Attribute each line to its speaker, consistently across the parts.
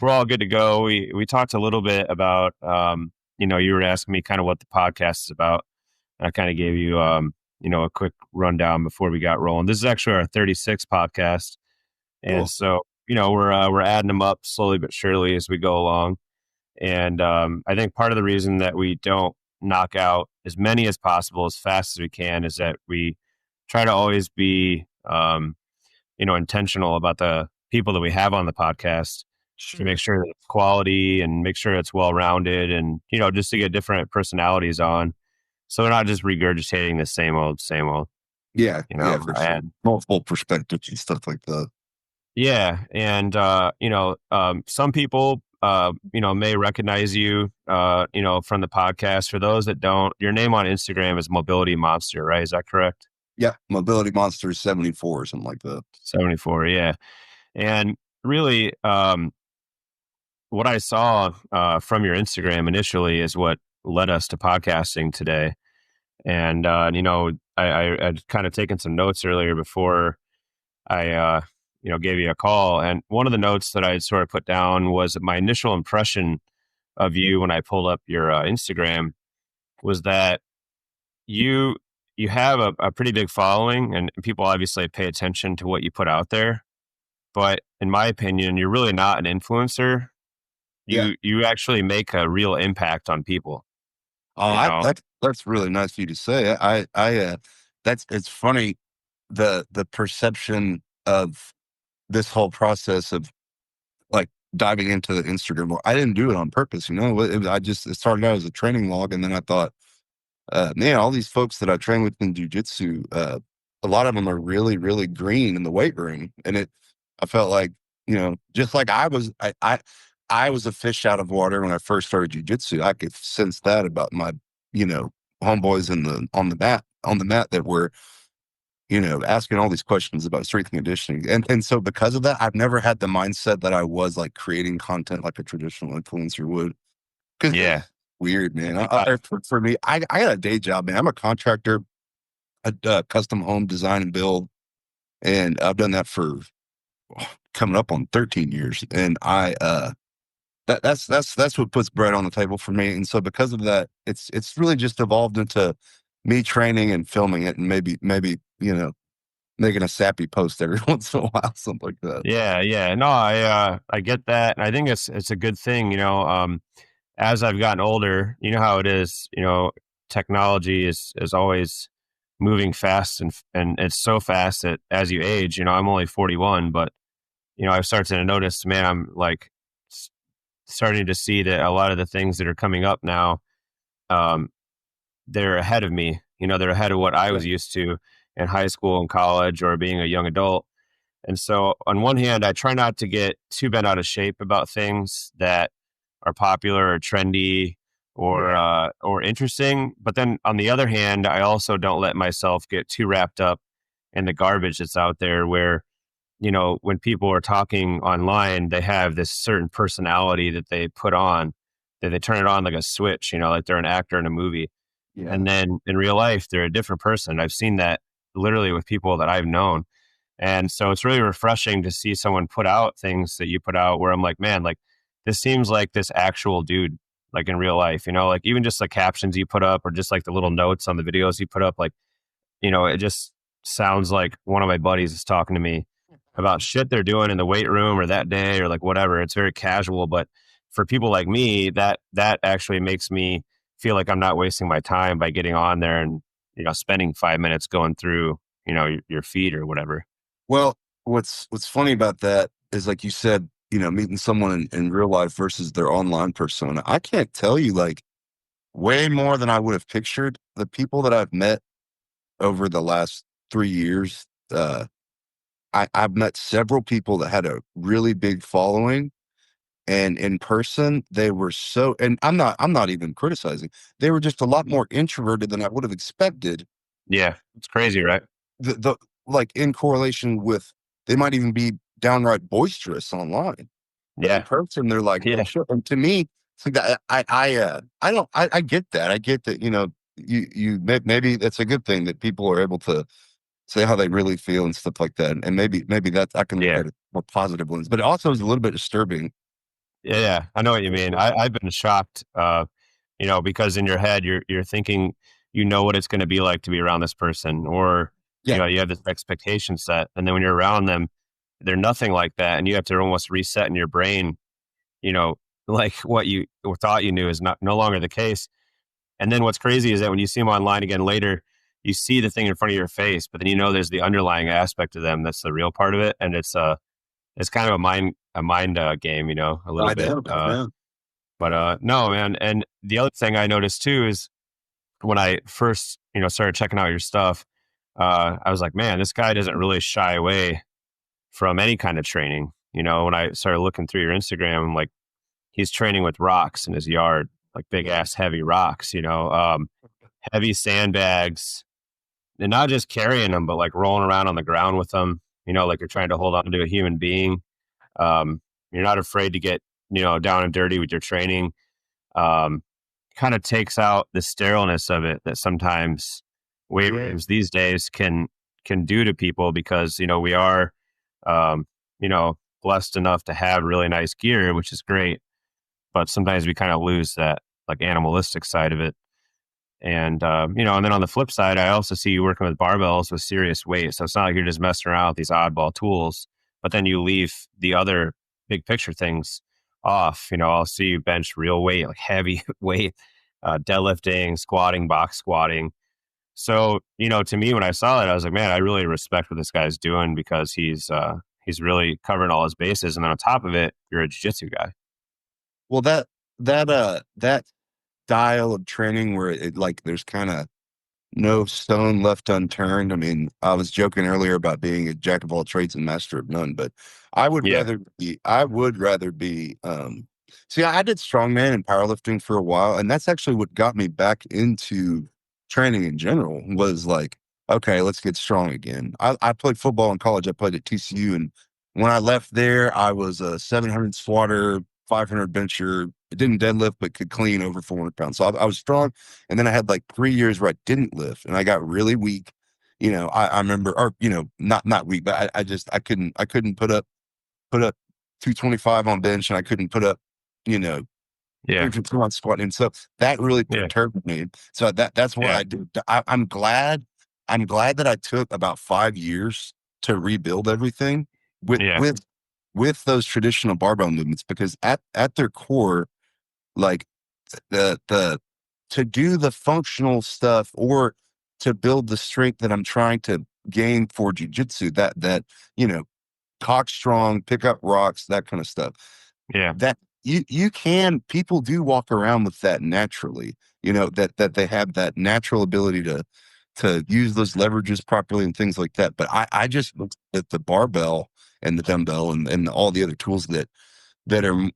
Speaker 1: We're all good to go. We talked a little bit about you were asking me kind of what the podcast is about. I kind of gave you a quick rundown before we got rolling. This is actually our 36th podcast, and
Speaker 2: Cool.
Speaker 1: so we're adding them up slowly but surely as we go along. And I think part of the reason that we don't knock out as many as possible as fast as we can is that we try to always be intentional about the people that we have on the podcast to make
Speaker 2: Sure.
Speaker 1: sure that it's quality and make sure it's well rounded and just to get different personalities on so they're not just regurgitating the same old
Speaker 2: Yeah,
Speaker 1: you know
Speaker 2: yeah, for sure.
Speaker 1: and
Speaker 2: Multiple perspectives and stuff like that.
Speaker 1: yeah and some people may recognize you from the podcast. For those that don't, your name on Instagram is Mobility Monster, right? Is that correct?
Speaker 2: Yeah, Mobility Monster 74 or something like that.
Speaker 1: 74, yeah. And really, what I saw from your Instagram initially is what led us to podcasting today. And I'd kind of taken some notes earlier before I gave you a call. And one of the notes that I had sort of put down was my initial impression of you when I pulled up your Instagram was that you you have a pretty big following, and people obviously pay attention to what you put out there. But in my opinion, you're really not an influencer.
Speaker 2: Yeah.
Speaker 1: You actually make a real impact on people,
Speaker 2: Oh,
Speaker 1: you know?
Speaker 2: that's really nice of you to say. That's it's funny the perception of this whole process of like diving into the Instagram. I didn't do it on purpose, you know. It started out as a training log, and then I thought, man, all these folks that I train with in jujitsu, a lot of them are really, really green in the weight room. And I felt like, just like I was a fish out of water when I first started jujitsu. I could sense that about my, you know, homeboys on the mat that were, asking all these questions about strength and conditioning. And so because of that, I've never had the mindset that I was like creating content like a traditional influencer would. Cause
Speaker 1: Yeah.
Speaker 2: weird, man.
Speaker 1: Uh,
Speaker 2: For me, I got a day job, man. I'm a contractor, a custom home design and build, and I've done that for coming up on 13 years. And that's what puts bread on the table for me. And so because of that, it's really just evolved into me training and filming it, and maybe making a sappy post every once in a while, something like that.
Speaker 1: yeah, yeah. No, I get that. And I think it's a good thing, as I've gotten older, you know how it is, technology is always moving fast and it's so fast that as you age, I'm only 41, but I've started to notice, man, I'm like starting to see that a lot of the things that are coming up now, um, they're ahead of me. They're ahead of what I
Speaker 2: Yeah,
Speaker 1: was used to in high school and college or being a young adult. And so, on one hand, I try not to get too bent out of shape about things that are popular or trendy
Speaker 2: yeah,
Speaker 1: or interesting. But then, on the other hand, I also don't let myself get too wrapped up in the garbage that's out there. Where when people are talking online, they have this certain personality that they put on, that they turn it on like a switch. Like they're an actor in a movie, and
Speaker 2: yeah.
Speaker 1: then in real life, they're a different person. I've seen that literally with people that I've known. And so it's really refreshing to see someone put out things that you put out where I'm like, man, like this seems like this actual dude, like in real life, like even just the captions you put up or just like the little notes on the videos you put up, like, it just sounds like one of my buddies is talking to me about shit they're doing in the weight room or that day or like whatever. It's very casual, but for people like me, that actually makes me feel like I'm not wasting my time by getting on there and spending 5 minutes going through your feed or whatever.
Speaker 2: Well, what's funny about that is, like you said, meeting someone in real life versus their online persona. I can't tell you like way more than I would have pictured. The people that I've met over the last 3 years, I've met several people that had a really big following, and in person they were so. And I'm not even criticizing. They were just a lot more introverted than I would have expected.
Speaker 1: Yeah, it's crazy, right?
Speaker 2: The like in correlation with, they might even be downright boisterous online, but in
Speaker 1: Yeah,
Speaker 2: person they're like real
Speaker 1: yeah,
Speaker 2: shit. And to me, it's like that. I don't I get that. I get that. Maybe that's a good thing that people are able to say how they really feel and stuff like that. And maybe that I can look
Speaker 1: yeah,
Speaker 2: at it more positive lens. But it also is a little bit disturbing
Speaker 1: Yeah, I know what you mean. I've been shocked, because in your head you're thinking you know what it's going to be like to be around this person, or
Speaker 2: Yeah.
Speaker 1: you have this expectation set, and then when you're around them, they're nothing like that, and you have to almost reset in your brain, you know, like what you thought you knew is not no longer the case. And then what's crazy is that when you see them online again later, you see the thing in front of your face, but then there's the underlying aspect of them that's the real part of it, and it's kind of a mind game, a little
Speaker 2: I
Speaker 1: bit.
Speaker 2: know. I know.
Speaker 1: But no, man. And the other thing I noticed too is when I first, started checking out your stuff, I was like, man, this guy doesn't really shy away from any kind of training. When I started looking through your Instagram, I'm like, he's training with rocks in his yard, like big
Speaker 2: Yeah.
Speaker 1: ass heavy rocks, heavy sandbags, and not just carrying them, but like rolling around on the ground with them, like you're trying to hold on to a human being. Um, you're not afraid to get, down and dirty with your training. Um, Kind of takes out the sterileness of it that sometimes weight rooms these days can do to people, because we are um, blessed enough to have really nice gear, which is great, but sometimes we kind of lose that like animalistic side of it. And then on the flip side, I also see you working with barbells with serious weight. So it's not like you're just messing around with these oddball tools, but then you leave the other big picture things off. I'll see you bench real weight, like heavy weight, deadlifting, squatting, box squatting. So, to me, when I saw that, I was like, man, I really respect what this guy's doing, because he's really covering all his bases. And then on top of it, you're a jiu-jitsu guy.
Speaker 2: Well, that style of training where it like there's kind of no stone left unturned. I mean, I was joking earlier about being a jack of all trades and master of none, but
Speaker 1: Yeah.
Speaker 2: I would rather be, see, I did strongman and powerlifting for a while, and that's actually what got me back into training in general was like, okay, let's get strong again. I played football in college. I played at TCU, and when I left there, I was a 700 squatter, 500 bencher. I didn't deadlift, but could clean over 400 pounds. So I was strong. And then I had like 3 years where I didn't lift and I got really weak. I remember, or, not weak, but I couldn't put up 225 on bench and I couldn't put up, you know,
Speaker 1: Yeah.
Speaker 2: 350 on squat. And so that really
Speaker 1: Yeah.
Speaker 2: perturbed me. So that's what
Speaker 1: Yeah.
Speaker 2: I did. I'm glad that I took about 5 years to rebuild everything with,
Speaker 1: Yeah.
Speaker 2: with, with those traditional barbell movements, because at their core, like the to do the functional stuff or to build the strength that I'm trying to gain for jujitsu, that you know, cock strong, pick up rocks, that kind of stuff.
Speaker 1: Yeah.
Speaker 2: That you can people do walk around with that naturally, that they have that natural ability to use those leverages properly and things like that. But I just looked at the barbell and the dumbbell and all the other tools that are,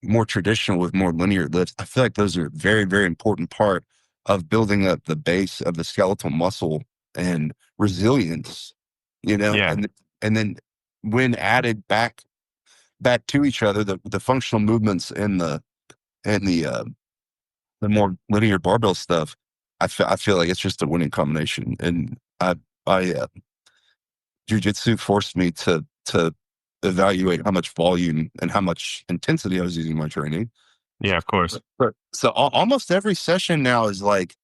Speaker 2: more traditional with more linear lifts. I feel like those are a very, very important part of building up the base of the skeletal muscle and resilience,
Speaker 1: Yeah.
Speaker 2: and then when added back to each other, the functional movements and the more linear barbell stuff, I feel like it's just a winning combination. And I jujitsu forced me to evaluate how much volume and how much intensity I was using in my training.
Speaker 1: Yeah. Of course.
Speaker 2: But so almost every session now is like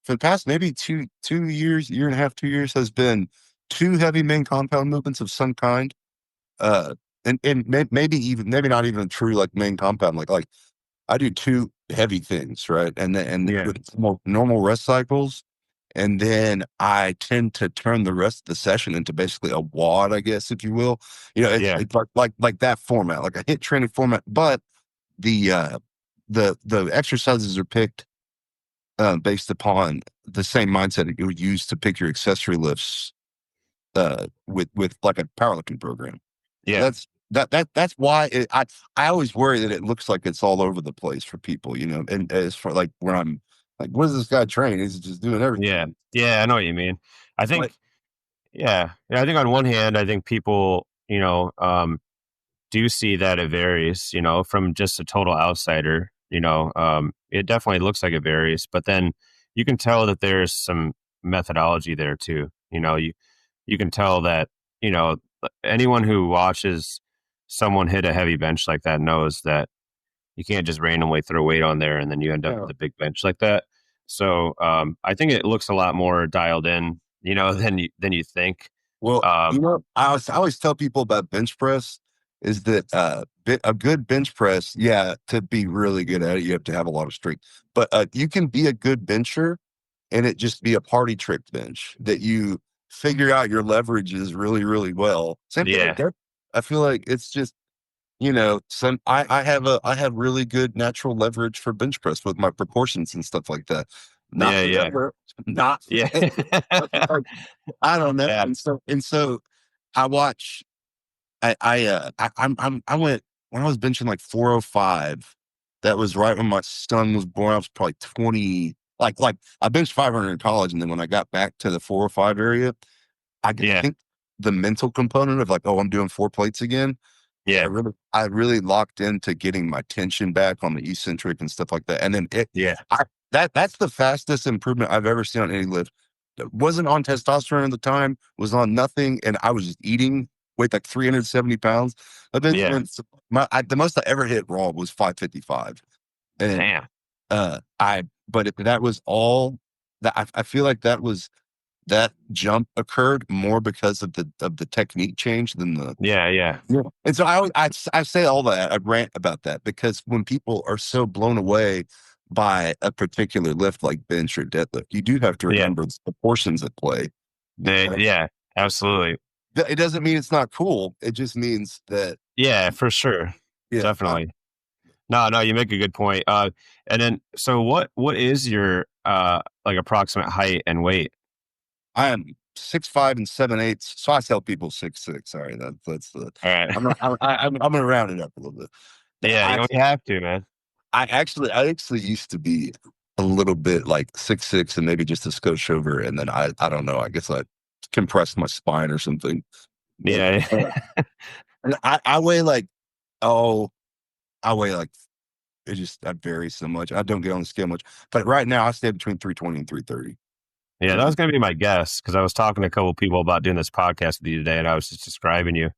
Speaker 2: for the past maybe two years, year and a half, 2 years has been two heavy main compound movements of some kind. Uh, maybe not even true like main compound. Like I do two heavy things, right? And
Speaker 1: Yeah.
Speaker 2: with more normal rest cycles. And then I tend to turn the rest of the session into basically a wad, I guess, if you will.
Speaker 1: Yeah.
Speaker 2: It's like that format, like a hit training format, but the uh the exercises are picked based upon the same mindset that you would use to pick your accessory lifts with like a powerlifting program. So
Speaker 1: Yeah.
Speaker 2: that's why I always worry that it looks like it's all over the place for people, and as for like where I'm like, what is this guy training? He's just doing
Speaker 1: Yeah.
Speaker 2: everything.
Speaker 1: Yeah. I know what you mean. I
Speaker 2: But
Speaker 1: think, yeah. Yeah. I think on one hand, I think people, do see that it varies, from just a total outsider, it definitely looks like it varies, but then you can tell that there's some methodology there too. You can tell that, anyone who watches someone hit a heavy bench like that knows that you can't just randomly throw weight on there and then you end up
Speaker 2: Yeah.
Speaker 1: with a big bench like that. So I think it looks a lot more dialed in, than you think.
Speaker 2: Well,
Speaker 1: Um,
Speaker 2: I always tell people about bench press is that a good bench press, yeah, to be really good at it, you have to have a lot of strength. But you can be a good bencher and it just be a party trick bench that you figure out your leverages really, really well. Same thing with
Speaker 1: yeah,
Speaker 2: depth. I feel like it's just, some I have really good natural leverage for bench press with my proportions and stuff like that. Not
Speaker 1: yeah, yeah,
Speaker 2: forever, not
Speaker 1: yeah,
Speaker 2: I don't know.
Speaker 1: yeah,
Speaker 2: And so I watch I went when I was benching like 405. That was right when my son was born. I was probably 20. Like I benched 500 in college, and then when I got back to the 405 area,
Speaker 1: yeah,
Speaker 2: think the mental component of like, oh, I'm doing 4 plates again. Yeah,
Speaker 1: yeah,
Speaker 2: I really locked into getting my tension back on the eccentric and stuff like that. And then
Speaker 1: yeah,
Speaker 2: that's the fastest improvement I've ever seen on any lift. It wasn't on testosterone at the time, was on nothing, and I was just eating, weighed like 370 pounds. I bench
Speaker 1: yeah.
Speaker 2: the most I ever hit raw was 555. And
Speaker 1: Damn.
Speaker 2: but if that was all that, I feel like that jump occurred more because of the technique change than the
Speaker 1: Yeah, yeah,
Speaker 2: yeah. And so I say all that, I rant about that because when people are so blown away by a particular lift like bench or deadlift, you do have to
Speaker 1: yeah.
Speaker 2: remember the proportions at play.
Speaker 1: Yeah, absolutely.
Speaker 2: It doesn't mean it's not cool. It just means that
Speaker 1: Yeah, for sure,
Speaker 2: yeah,
Speaker 1: definitely. No, no, you make a good point. And then, so what is your like approximate height and weight?
Speaker 2: I am 6'5" and 7/8. So I tell people 6'6". Sorry, that's the
Speaker 1: All right.
Speaker 2: I'm gonna round it up a little bit.
Speaker 1: Yeah, you
Speaker 2: I
Speaker 1: only have to, man.
Speaker 2: I actually used to be a little bit like 6'6" and maybe just a skosh over, and then I don't know. I guess I compressed my spine or something. But
Speaker 1: Yeah,
Speaker 2: and I weigh like oh I weigh like I vary so much. I don't get on the scale much, but right now I stay between 320 and 330.
Speaker 1: yeah. That was
Speaker 2: And
Speaker 1: gonna be my guess because I was talking to a couple of people about doing this podcast with you today, and I was just describing you.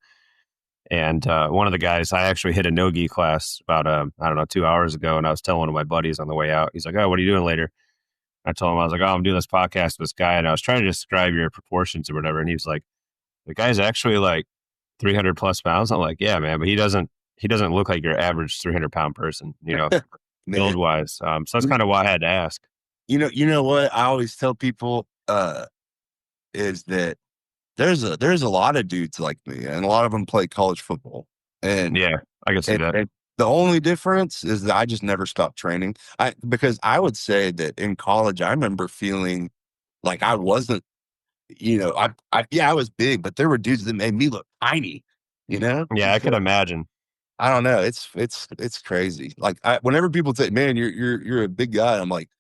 Speaker 1: And one of the guys, I actually hit a no-gi class about I don't know 2 hours ago, and I was telling one of my buddies on the way out. He's like, "Oh, what are you doing later?" I told him I was like, "Oh, I'm doing this podcast with this guy," and I was trying to describe your proportions or whatever, and he was like, "The guy's actually like 300 plus pounds." I'm like, "Yeah, man, but he doesn't look like your average 300-pound person, build
Speaker 2: man,
Speaker 1: wise." So that's kind of why I had to ask.
Speaker 2: you know what I always tell people is that there's a lot of dudes like me, and a lot of them play college football, and
Speaker 1: Yeah, I can see that.
Speaker 2: and the only difference is that I just never stopped training. Because I would say that in college, I remember feeling like I wasn't, yeah, I was big, but there were dudes that made me look tiny,
Speaker 1: Yeah,
Speaker 2: And
Speaker 1: I can
Speaker 2: so
Speaker 1: imagine.
Speaker 2: I don't know. It's crazy. Like whenever people say, "Man, you're a big guy," I'm like,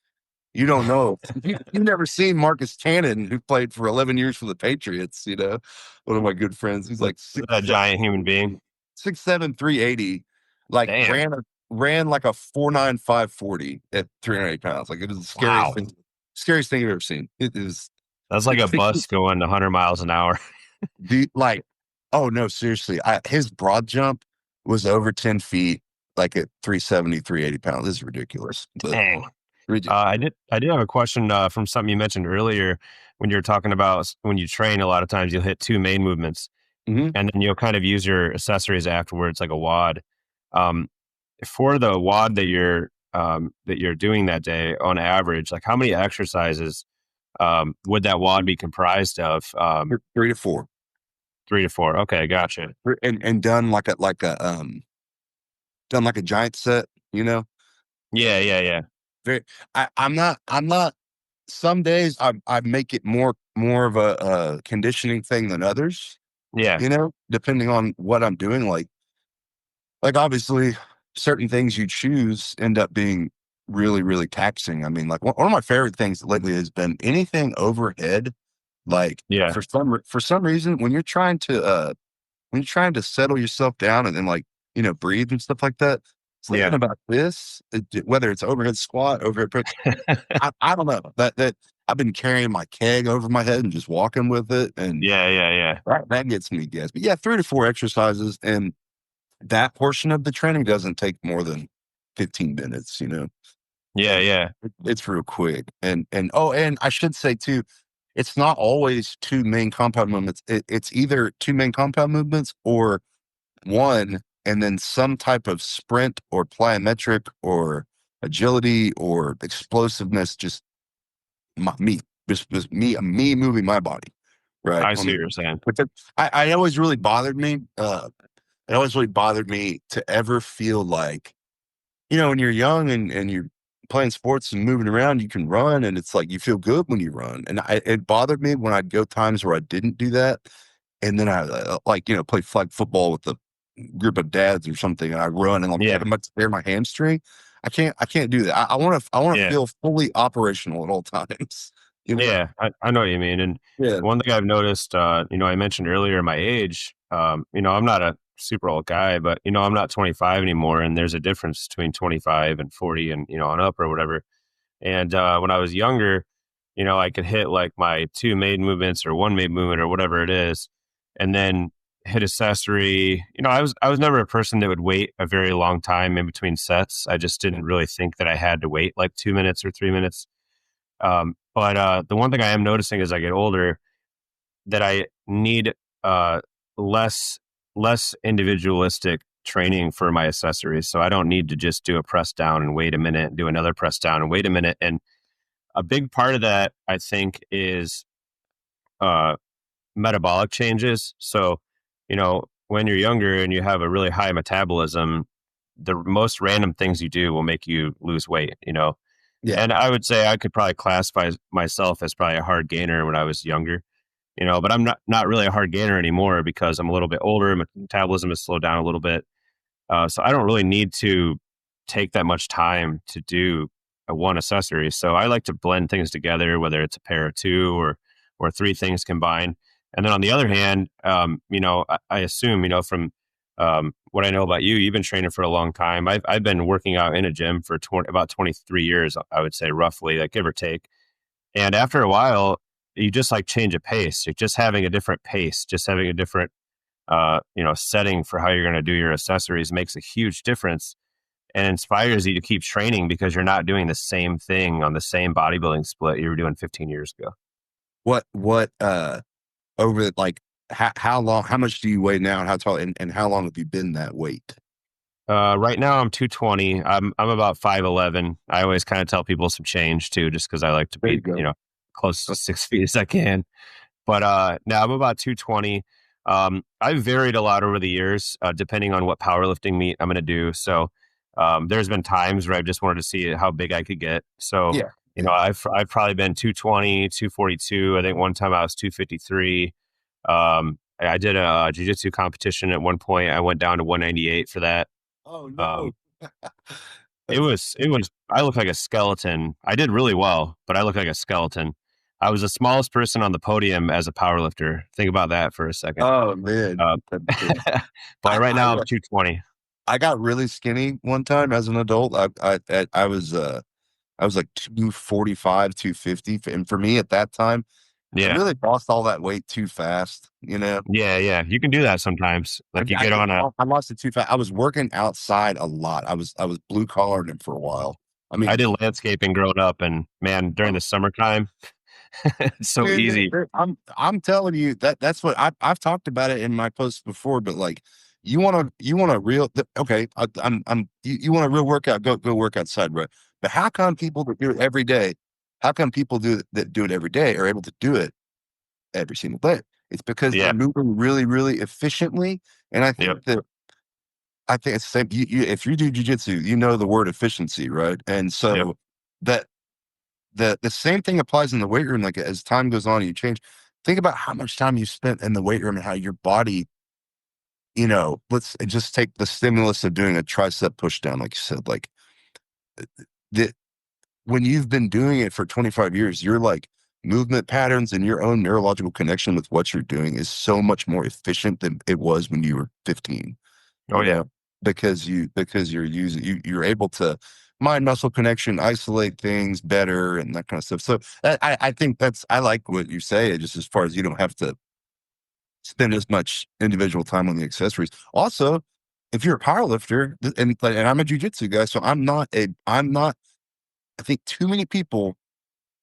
Speaker 2: you don't know. You've never seen Marcus Cannon, who played for 11 years for the Patriots. One of my good friends. He's like
Speaker 1: A giant human being.
Speaker 2: 6'7", 380, like
Speaker 1: Damn.
Speaker 2: ran like a 4.95 40 at 308 pounds. Like it is the
Speaker 1: Wow.
Speaker 2: scariest thing you've ever seen. It is
Speaker 1: That's like a bus going 100 miles an hour.
Speaker 2: like, oh no, seriously. His broad jump was over 10 feet, like at 370, 380 pounds. This is ridiculous. But
Speaker 1: Dang.
Speaker 2: ridiculous.
Speaker 1: I did have a question from something you mentioned earlier when you were talking about when you train. A lot of times you'll hit two main movements,
Speaker 2: Hmm.
Speaker 1: and then you'll kind of use your accessories afterwards, like a wad. Um, for the wad that you're doing that day, on average, like how many exercises would that wad be comprised of?
Speaker 2: 3 to 4.
Speaker 1: 3 to 4. Okay, gotcha.
Speaker 2: And done done like a giant set,
Speaker 1: Yeah, yeah, yeah,
Speaker 2: very I'm not some days I make it more of a conditioning thing than others,
Speaker 1: yeah,
Speaker 2: depending on what I'm doing. Like obviously certain things you choose end up being really, really taxing. I mean, like one of my favorite things lately has been anything overhead. Like
Speaker 1: yeah,
Speaker 2: for some reason, when you're trying to settle yourself down and then like, breathe and stuff like that, something
Speaker 1: yeah,
Speaker 2: about this, whether it's overhead squat, overhead press, I don't know that I've been carrying my keg over my head and just walking with it. And
Speaker 1: yeah, yeah, yeah.
Speaker 2: that gets me gas. But yeah, 3 to 4 exercises. And that portion of the training doesn't take more than 15 minutes,
Speaker 1: Yeah,
Speaker 2: and
Speaker 1: yeah.
Speaker 2: it's real quick. And oh, and I should say too, it's not always two main compound movements. It's either two main compound movements or one, and then some type of sprint or plyometric or agility or explosiveness, just me, just me moving my body, right?
Speaker 1: I see what you're saying.
Speaker 2: But I always really bothered me. It always really bothered me to ever feel like, when you're young and you're playing sports and moving around, you can run, and it's like you feel good when you run. And it bothered me when I'd go times where I didn't do that, and then I like play flag football with a group of dads or something, and I run and
Speaker 1: Yeah,
Speaker 2: I'm about to tear my hamstring. I can't do that. I want to
Speaker 1: yeah.
Speaker 2: feel fully operational at all times. You know?
Speaker 1: Yeah, I know what you mean. And
Speaker 2: Yeah.
Speaker 1: one thing I've noticed, I mentioned earlier my age. I'm not a super old guy, but I'm not 25 anymore, and there's a difference between 25 and 40, and on up or whatever. And when I was younger, I could hit like my two main movements or one main movement or whatever it is, and then hit accessory. I was never a person that would wait a very long time in between sets. I just didn't really think that I had to wait like 2 minutes or 3 minutes. But the one thing I am noticing as I get older that I need uh, less less individualistic training for my accessories. So I don't need to just do a press down and wait a minute, do another press down and wait a minute. And a big part of that, I think, is uh, metabolic changes. So, when you're younger and you have a really high metabolism, the most random things you do will make you lose weight.
Speaker 2: Yeah.
Speaker 1: And I would say I could probably classify myself as probably a hard gainer when I was younger, but I'm not really a hard gainer anymore because I'm a little bit older. My metabolism has slowed down a little bit. So I don't really need to take that much time to do a one accessory. So I like to blend things together, whether it's a pair of two or three things combined. And then on the other hand, I assume, from what I know about you, you've been training for a long time. I've been working out in a gym for about 23 years, I would say roughly, like give or take. And after a while, you just like change a pace. You're just having a different pace, just having a different setting for how you're going to do your accessories makes a huge difference and inspires you to keep training because you're not doing the same thing on the same bodybuilding split you were doing 15 years ago.
Speaker 2: What over like how long? How much do you weigh now, and how tall? And how long have you been that weight?
Speaker 1: Right now I'm 220. I'm about 5'11". I always kind of tell people some change too, just because I like to
Speaker 2: There you
Speaker 1: be,
Speaker 2: go.
Speaker 1: close to 6 feet as I can. But now I'm about 220. I've varied a lot over the years, depending on what powerlifting meet I'm going to do. So there's been times where I've just wanted to see how big I could get. So,
Speaker 2: Yeah.
Speaker 1: I've probably been 220, 242. I think one time I was 253. I did a jiu-jitsu competition at one point. I went down to 198 for that.
Speaker 2: Oh
Speaker 1: Um,
Speaker 2: no.
Speaker 1: I look like a skeleton. I did really well, but I look like a skeleton. I was the smallest person on the podium as a powerlifter. Think about that for a second.
Speaker 2: Oh man.
Speaker 1: Uh, but
Speaker 2: I,
Speaker 1: right
Speaker 2: I
Speaker 1: now I'm 220.
Speaker 2: I got really skinny one time as an adult. I was like 245, 250. And for me at that time, I
Speaker 1: Yeah.
Speaker 2: really lost all that weight too fast,
Speaker 1: Yeah. Yeah. You can do that sometimes. Like you
Speaker 2: I,
Speaker 1: get on a,
Speaker 2: I lost it too fast. I was working outside a lot. I was blue collared for a while. I
Speaker 1: I
Speaker 2: mean,
Speaker 1: did landscaping growing up and man, during the summertime, it's so
Speaker 2: man,
Speaker 1: easy.
Speaker 2: I'm telling you that's what I've talked about it in my posts before, but like you want a real okay, you want a real workout, go work outside, right? But how come people that do it every day, how come people that do it every day are able to do it every single day? It's because they're
Speaker 1: Yeah.
Speaker 2: moving really, really efficiently. And
Speaker 1: Yep.
Speaker 2: I think it's the same. If you do jujitsu, you know the word efficiency, right? And
Speaker 1: Yep.
Speaker 2: so that the same thing applies in the weight room. Like as time goes on, you change. Think about how much time you spent in the weight room and how your body, let's just take the stimulus of doing a tricep push down, like you said, like the when you've been doing it for 25 years, your like movement patterns and your own neurological connection with what you're doing is so much more efficient than it was when you were 15,
Speaker 1: Oh yeah.
Speaker 2: because you're able to mind muscle connection, isolate things better and that kind of stuff. So I think I like what you say, just as far as you don't have to spend as much individual time on the accessories. Also, if you're a powerlifter, and I'm a jujitsu guy, so I'm not. I think too many people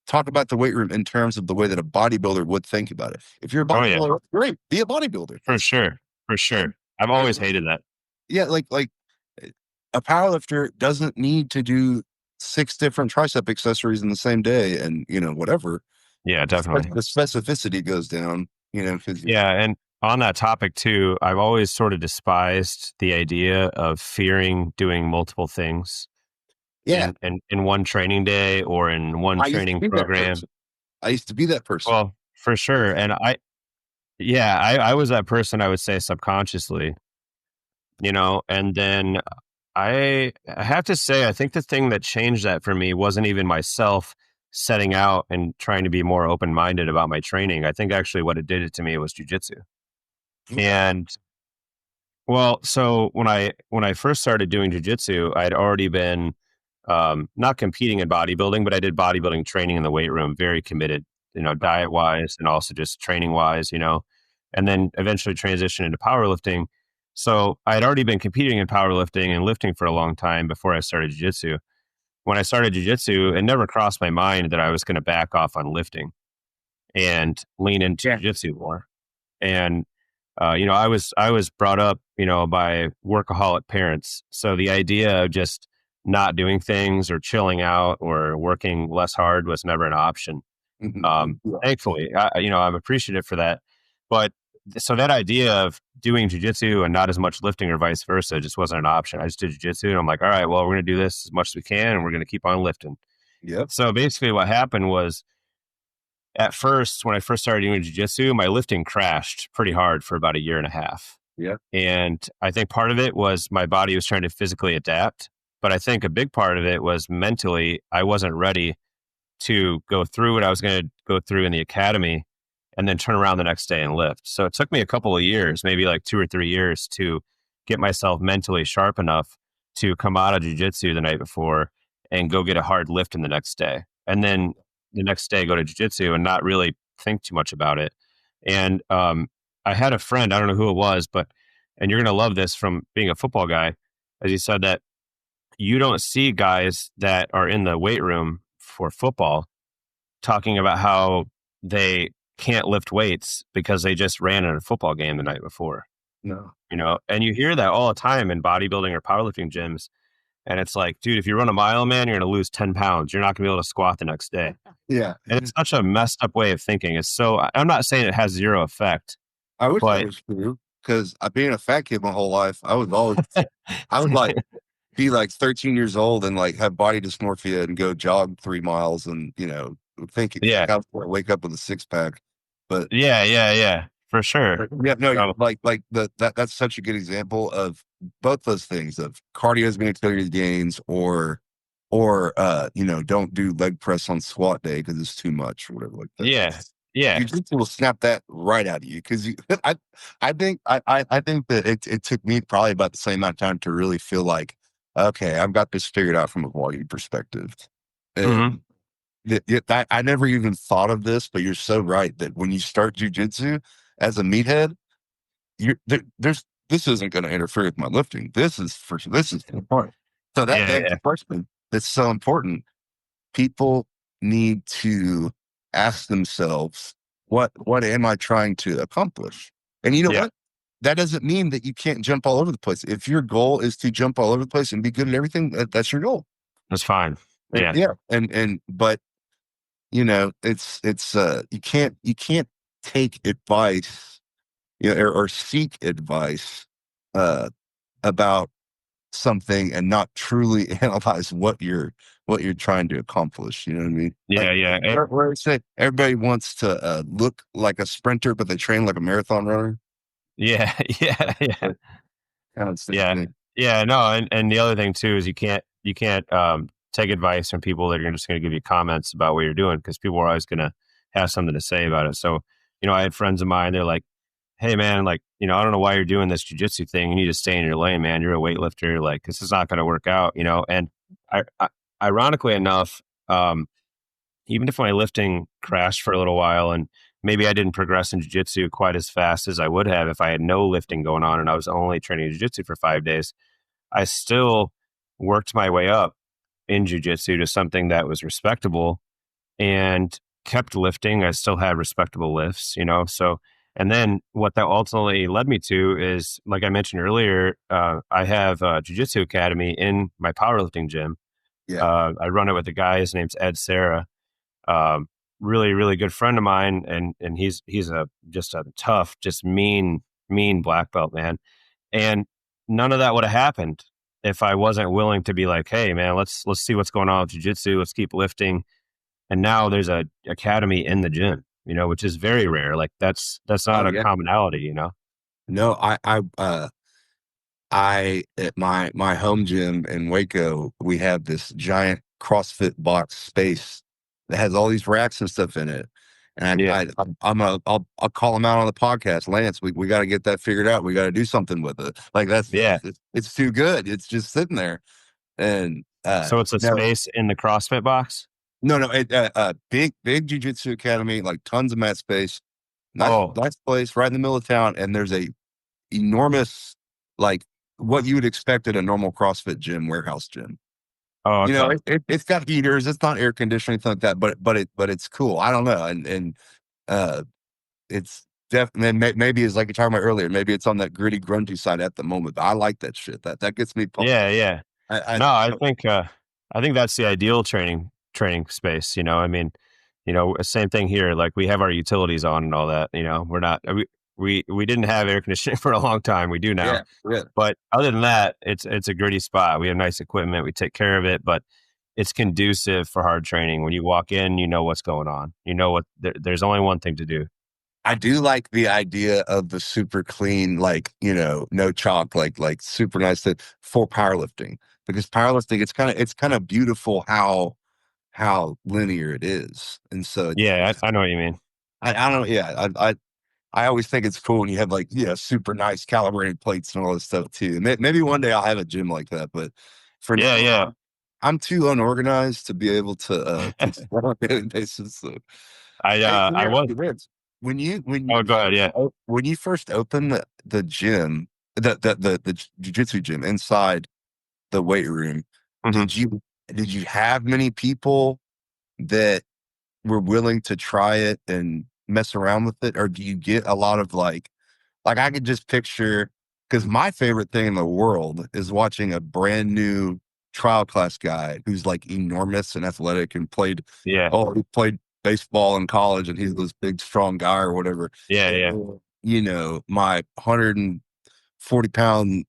Speaker 2: talk about the weight room in terms of the way that a bodybuilder would think about it. If you're a
Speaker 1: Oh yeah,
Speaker 2: bodybuilder, great, be a bodybuilder.
Speaker 1: for sure, for
Speaker 2: And,
Speaker 1: sure. I've always
Speaker 2: and
Speaker 1: hated that.
Speaker 2: yeah, a powerlifter doesn't need to do 6 different tricep accessories in the same day, and whatever.
Speaker 1: Yeah, definitely.
Speaker 2: The specificity goes down, because
Speaker 1: Yeah, and on that topic too, I've always sort of despised the idea of fearing doing multiple things
Speaker 2: yeah,
Speaker 1: in one training day or in one
Speaker 2: I used to
Speaker 1: training
Speaker 2: be that
Speaker 1: program.
Speaker 2: person. I used to be that person.
Speaker 1: Well, for sure. And I was that person, I would say subconsciously, and then I have to say, I think the thing that changed that for me wasn't even myself setting out and trying to be more open minded about my training. I think actually what it did it to me was jujitsu.
Speaker 2: Okay.
Speaker 1: And well, so when I first started doing jujitsu, I'd already been not competing in bodybuilding, but I did bodybuilding training in the weight room, very committed, diet wise and also just training wise, and then eventually transitioned into powerlifting. So I had already been competing in powerlifting and lifting for a long time before I started jujitsu. When I started jujitsu, it never crossed my mind that I was going to back off on lifting and lean into
Speaker 2: Yeah.
Speaker 1: jujitsu more. And I was brought up, by workaholic parents. So the idea of just not doing things or chilling out or working less hard was never an option.
Speaker 2: Yeah.
Speaker 1: Thankfully, I'm appreciative for that. But so that idea of doing jujitsu and not as much lifting or vice versa just wasn't an option. I just did jujitsu and I'm like, all right, well, we're going to do this as much as we can and we're going to keep on lifting.
Speaker 2: Yep.
Speaker 1: So basically what happened was at first, when I first started doing jiu-jitsu, my lifting crashed pretty hard for about a year and a half.
Speaker 2: Yep.
Speaker 1: And I think part of it was my body was trying to physically adapt. But I think a big part of it was mentally, I wasn't ready to go through what I was going to go through in the academy and then turn around the next day and lift. So it took me a couple of years, maybe like 2 or 3 years to get myself mentally sharp enough to come out of jujitsu the night before and go get a hard lift in the next day. And then the next day go to jujitsu and not really think too much about it. And I had a friend, I don't know who it was, and you're going to love this from being a football guy, as he said that you don't see guys that are in the weight room for football talking about how they can't lift weights because they just ran in a football game the night before,
Speaker 2: No.
Speaker 1: and you hear that all the time in bodybuilding or powerlifting gyms. And it's like, dude, if you run a mile, man, you're going to lose 10 pounds. You're not going to be able to squat the next day.
Speaker 2: Yeah.
Speaker 1: And it's such a messed up way of thinking. I'm not saying it has zero effect,
Speaker 2: I wish that
Speaker 1: but
Speaker 2: was true, because I've been a fat kid my whole life. I would like be like 13 years old and like have body dysmorphia and go jog 3 miles and, think
Speaker 1: yeah,
Speaker 2: I wake up with a 6 pack. But
Speaker 1: yeah, for sure.
Speaker 2: yeah, no,
Speaker 1: So,
Speaker 2: that's such a good example of both those things, of cardio is going to kill your gains, or don't do leg press on squat day because it's too much or whatever like that.
Speaker 1: yeah, yeah.
Speaker 2: Jiu-jitsu will snap that right out of you, because I think that it took me probably about the same amount of time to really feel like, okay, I've got this figured out from a volume perspective.
Speaker 1: Hmm.
Speaker 2: And I never even thought of this, but you're so right that when you start jujitsu as a meathead, this isn't going to interfere with my lifting. This is the point. So that
Speaker 1: Yeah,
Speaker 2: begs
Speaker 1: yeah,
Speaker 2: the question that's so important. People need to ask themselves, what am I trying to accomplish? And you know
Speaker 1: yeah.
Speaker 2: what? That doesn't mean that you can't jump all over the place. If your goal is to jump all over the place and be good at everything, that's your goal.
Speaker 1: That's fine. Yeah,
Speaker 2: Yeah. But you can't take advice, or seek advice uh about something and not truly analyze what you're trying to accomplish. You know what I mean? Like,
Speaker 1: yeah.
Speaker 2: where I say everybody wants to look like a sprinter, but they train like a marathon runner.
Speaker 1: Yeah, yeah,
Speaker 2: Like,
Speaker 1: yeah.
Speaker 2: kind of same
Speaker 1: Yeah.
Speaker 2: thing.
Speaker 1: Yeah. No, and the other thing too is you can't take advice from people that are just going to give you comments about what you're doing, because people are always going to have something to say about it. So, I had friends of mine, they're like, hey man, like, I don't know why you're doing this jujitsu thing. You need to stay in your lane, man. You're a weightlifter. Like, this is not going to work out, and I ironically enough, even if my lifting crashed for a little while and maybe I didn't progress in jiu-jitsu quite as fast as I would have if I had no lifting going on and I was only training jiu-jitsu for 5 days. I still worked my way up in jiu-jitsu to something that was respectable and kept lifting. I still had respectable lifts, So, and then what that ultimately led me to is, like I mentioned earlier, I have a jiu-jitsu academy in my powerlifting gym.
Speaker 2: Yeah.
Speaker 1: I run it with a guy. His name's Ed Sarah. Um, really, really good friend of mine, and he's a just a tough, just mean black belt, man. And none of that would have happened if I wasn't willing to be like, hey, man, let's see what's going on with jiu-jitsu. Let's keep lifting. And now there's a academy in the gym, which is very rare. Like that's not
Speaker 2: Oh
Speaker 1: a
Speaker 2: yeah.
Speaker 1: commonality.
Speaker 2: No, I at my home gym in Waco, we have this giant CrossFit box space that has all these racks and stuff in it. And
Speaker 1: Yeah,
Speaker 2: I'll call him out on the podcast. Lance, we got to get that figured out. We got to do something with it. Like
Speaker 1: yeah.
Speaker 2: it's too good. It's just sitting there. And
Speaker 1: So it's a
Speaker 2: no,
Speaker 1: space in the CrossFit box.
Speaker 2: no, big jujitsu academy, like tons of mat space,
Speaker 1: Oh,
Speaker 2: nice place right in the middle of town. And there's a enormous, like what you would expect at a normal CrossFit gym, warehouse gym.
Speaker 1: oh, okay.
Speaker 2: It's got heaters. It's not air conditioning, anything like that. But it's cool. I don't know, and uh, it's definitely maybe it's like you talking about earlier. Maybe it's on that gritty, grungy side at the moment. But I like that shit. That gets me pumped.
Speaker 1: Yeah, yeah.
Speaker 2: I
Speaker 1: No, I think that's the ideal training space. I mean, same thing here. Like we have our utilities on and all that. We're not we didn't have air conditioning for a long time. We do now.
Speaker 2: yeah, yeah.
Speaker 1: But other than that, it's a gritty spot. We have nice equipment. We take care of it, but it's conducive for hard training. When you walk in, you know what's going on. You know what there's only one thing to do.
Speaker 2: I do like the idea of the super clean, like, no chalk, like super nice for powerlifting, because powerlifting, it's kind of beautiful how linear it is. And so
Speaker 1: Yeah, I know what you mean.
Speaker 2: I don't, yeah, I always think it's cool when you have like, super nice calibrated plates and all this stuff too. Maybe one day I'll have a gym like that, but for
Speaker 1: Yeah,
Speaker 2: now,
Speaker 1: yeah.
Speaker 2: I'm too unorganized to be able to do that on a daily basis. So, hey, let me
Speaker 1: I
Speaker 2: ask
Speaker 1: was.
Speaker 2: you this:
Speaker 1: Oh, go ahead. Yeah.
Speaker 2: when you first opened the gym, the jujitsu gym inside the weight room,
Speaker 1: Hmm.
Speaker 2: did you have many people that were willing to try it and mess around with it, or do you get a lot of like I could just picture, because my favorite thing in the world is watching a brand new trial class guy who's like enormous and athletic and
Speaker 1: Yeah.
Speaker 2: he played baseball in college and he's this big strong guy or whatever.
Speaker 1: Yeah.
Speaker 2: And,
Speaker 1: Yeah.
Speaker 2: my 140-pound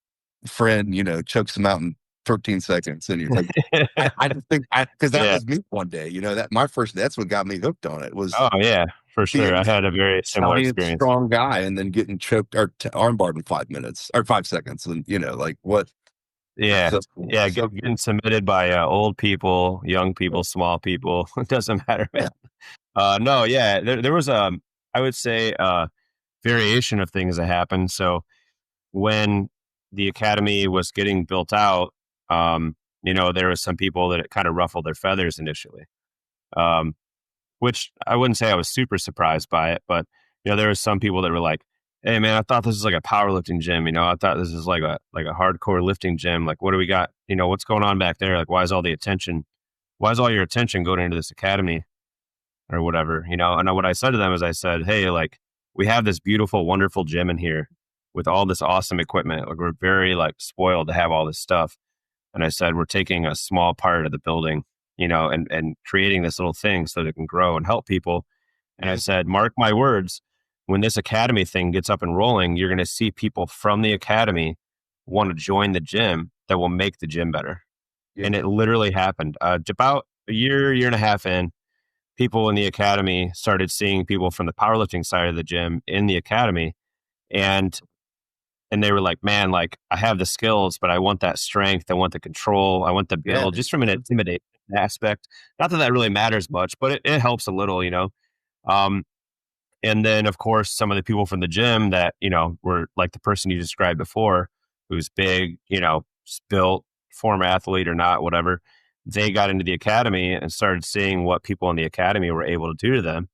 Speaker 2: friend, chokes him out in 13 seconds. And you're like, I just think because that
Speaker 1: Yeah.
Speaker 2: was me one day, that's what got me hooked on it was
Speaker 1: Oh, yeah, for sure.
Speaker 2: being
Speaker 1: I had a very similar
Speaker 2: giant,
Speaker 1: experience.
Speaker 2: strong guy and then getting choked or armbarred in 5 minutes or 5 seconds. And, like what?
Speaker 1: Yeah.
Speaker 2: So cool.
Speaker 1: Yeah.
Speaker 2: So
Speaker 1: Getting
Speaker 2: cool.
Speaker 1: submitted by old people, young people, small people. It doesn't matter, man.
Speaker 2: Yeah.
Speaker 1: No, yeah. There was I would say, variation of things that happened. So when the academy was getting built out, there was some people that it kind of ruffled their feathers initially. Um, which I wouldn't say I was super surprised by it, but there was some people that were like, "Hey, man, I thought this was like a powerlifting gym. I thought this is like a hardcore lifting gym. Like, what do we got? What's going on back there? Like, why is all your attention going into this academy or whatever? And what I said to them is, I said, hey, like, we have this beautiful, wonderful gym in here with all this awesome equipment. Like, we're very like spoiled to have all this stuff. And I said, we're taking a small part of the building, and creating this little thing so that it can grow and help people. And I
Speaker 2: Yeah.
Speaker 1: said, mark my words, when this academy thing gets up and rolling, you're going to see people from the academy want to join the gym that will make the gym better.
Speaker 2: Yeah.
Speaker 1: And it literally happened. About a year and a half in, people in the academy started seeing people from the powerlifting side of the gym in the academy. And they were like, man, like I have the skills, but I want that strength. I want the control. I want the
Speaker 2: Yeah.
Speaker 1: build just from an intimidation aspect. Not that that really matters much, but it helps a little. Um, and then of course, some of the people from the gym that, were like the person you described before, who's big, built, former athlete or not, whatever, they got into the academy and started seeing what people in the academy were able to do to them.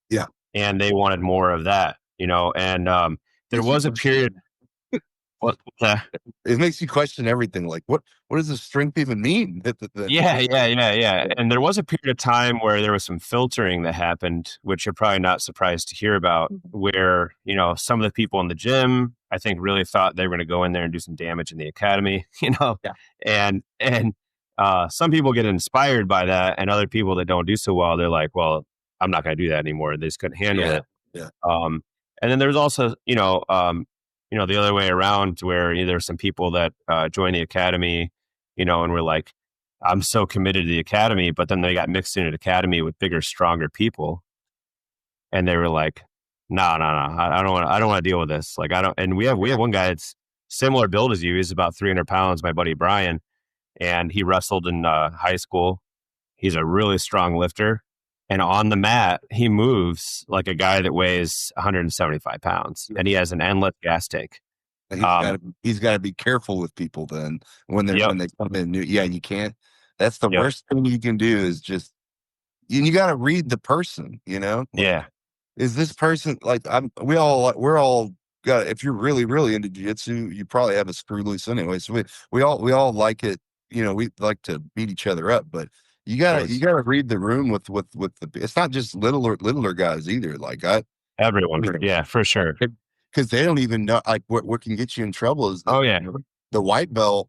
Speaker 2: Yeah.
Speaker 1: and they wanted more of that, and there
Speaker 2: Makes you
Speaker 1: was a period.
Speaker 2: question.
Speaker 1: What, uh,
Speaker 2: It makes you question everything. Like, what does the strength even mean?
Speaker 1: yeah, yeah, yeah, yeah. And there was a period of time where there was some filtering that happened, which you're probably not surprised to hear about, where, some of the people in the gym, I think, really thought they were going to go in there and do some damage in the academy,
Speaker 2: Yeah,
Speaker 1: and some people get inspired by that, and other people that don't do so well, they're like, well, I'm not going to do that anymore. They just couldn't handle
Speaker 2: yeah,
Speaker 1: it.
Speaker 2: yeah,
Speaker 1: And then there's also, the other way around where there's some people that join the academy, and we're like, I'm so committed to the academy, but then they got mixed into an academy with bigger, stronger people, and they were like, no, no, no, I don't want to deal with this. Like, I don't. And we have one guy that's similar build as you. He's about 300 pounds, my buddy Brian, and he wrestled in high school. He's a really strong lifter. And on the mat, he moves like a guy that weighs 175 pounds, and he has an endless gas tank.
Speaker 2: and
Speaker 1: Um,
Speaker 2: he's got to be careful with people then
Speaker 1: yep,
Speaker 2: when they come in new. Yeah, you can't. That's the
Speaker 1: yep,
Speaker 2: worst thing you can do is just you got to read the person. Like,
Speaker 1: yeah,
Speaker 2: is this person like we're all got if you're really into jiu-jitsu, you probably have a screw loose anyway. So we all like it, we like to beat each other up, but you
Speaker 1: of
Speaker 2: gotta you
Speaker 1: course.
Speaker 2: gotta read the room with the it's not just littler guys either. Like
Speaker 1: Everyone, yeah, for sure.
Speaker 2: because they don't even know like what can get you in trouble is
Speaker 1: Oh
Speaker 2: that
Speaker 1: yeah,
Speaker 2: the white belt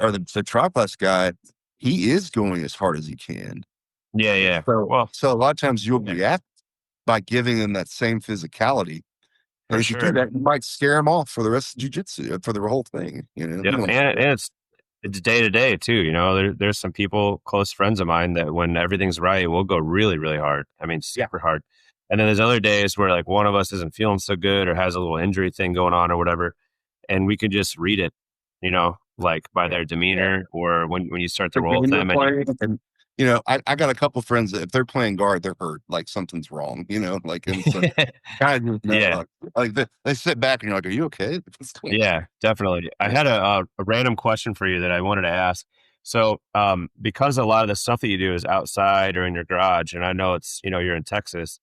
Speaker 2: or the tri-plus guy, he is going as hard as he can.
Speaker 1: yeah, yeah. Well,
Speaker 2: So a lot of times you'll
Speaker 1: yeah,
Speaker 2: react by giving them that same physicality. And
Speaker 1: for
Speaker 2: if you do
Speaker 1: sure.
Speaker 2: that, you might scare them off for the rest of jiu-jitsu, for the whole thing. You
Speaker 1: Yep,
Speaker 2: don't.
Speaker 1: and it's day to day too. There's some people, close friends of mine, that when everything's right, we'll go really, really hard. I mean,
Speaker 2: Yeah,
Speaker 1: super hard. And then there's other days where like one of us isn't feeling so good or has a little injury thing going on or whatever, and we can just read it, like by their demeanor or when you start to
Speaker 2: the
Speaker 1: roll with
Speaker 2: game you're
Speaker 1: them, and you,
Speaker 2: playing, and I got a couple friends that if they're playing guard, they're hurt, like something's wrong. Like and so kind of know,
Speaker 1: yeah,
Speaker 2: like they sit back and you're like, are you okay? What's going on?
Speaker 1: yeah, definitely. I had a random question for you that I wanted to ask. So, because a lot of the stuff that you do is outside or in your garage, and I know it's, you're in Texas.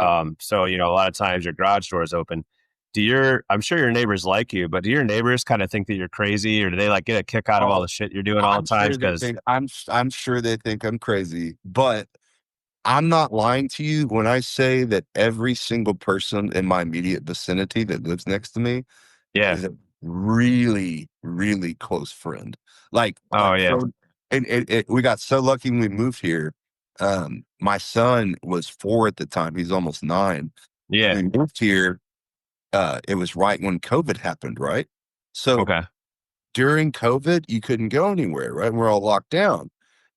Speaker 2: Yeah.
Speaker 1: So, a lot of times your garage door is open. I'm sure your neighbors like you, but do your neighbors kind of think that you're crazy, or do they like get a kick out of all
Speaker 2: Oh,
Speaker 1: the shit you're doing all the time? Because,
Speaker 2: I'm sure they think I'm crazy, but I'm not lying to you when I say that every single person in my immediate vicinity that lives next to me
Speaker 1: yeah.
Speaker 2: is a really, really close friend.
Speaker 1: Oh, yeah.
Speaker 2: So, and we got so lucky when we moved here. My son was 4 at the time. He's almost 9.
Speaker 1: Yeah.
Speaker 2: When we moved here, it was right when COVID happened, right? So
Speaker 1: Okay.
Speaker 2: during COVID, you couldn't go anywhere, right? We're all locked down.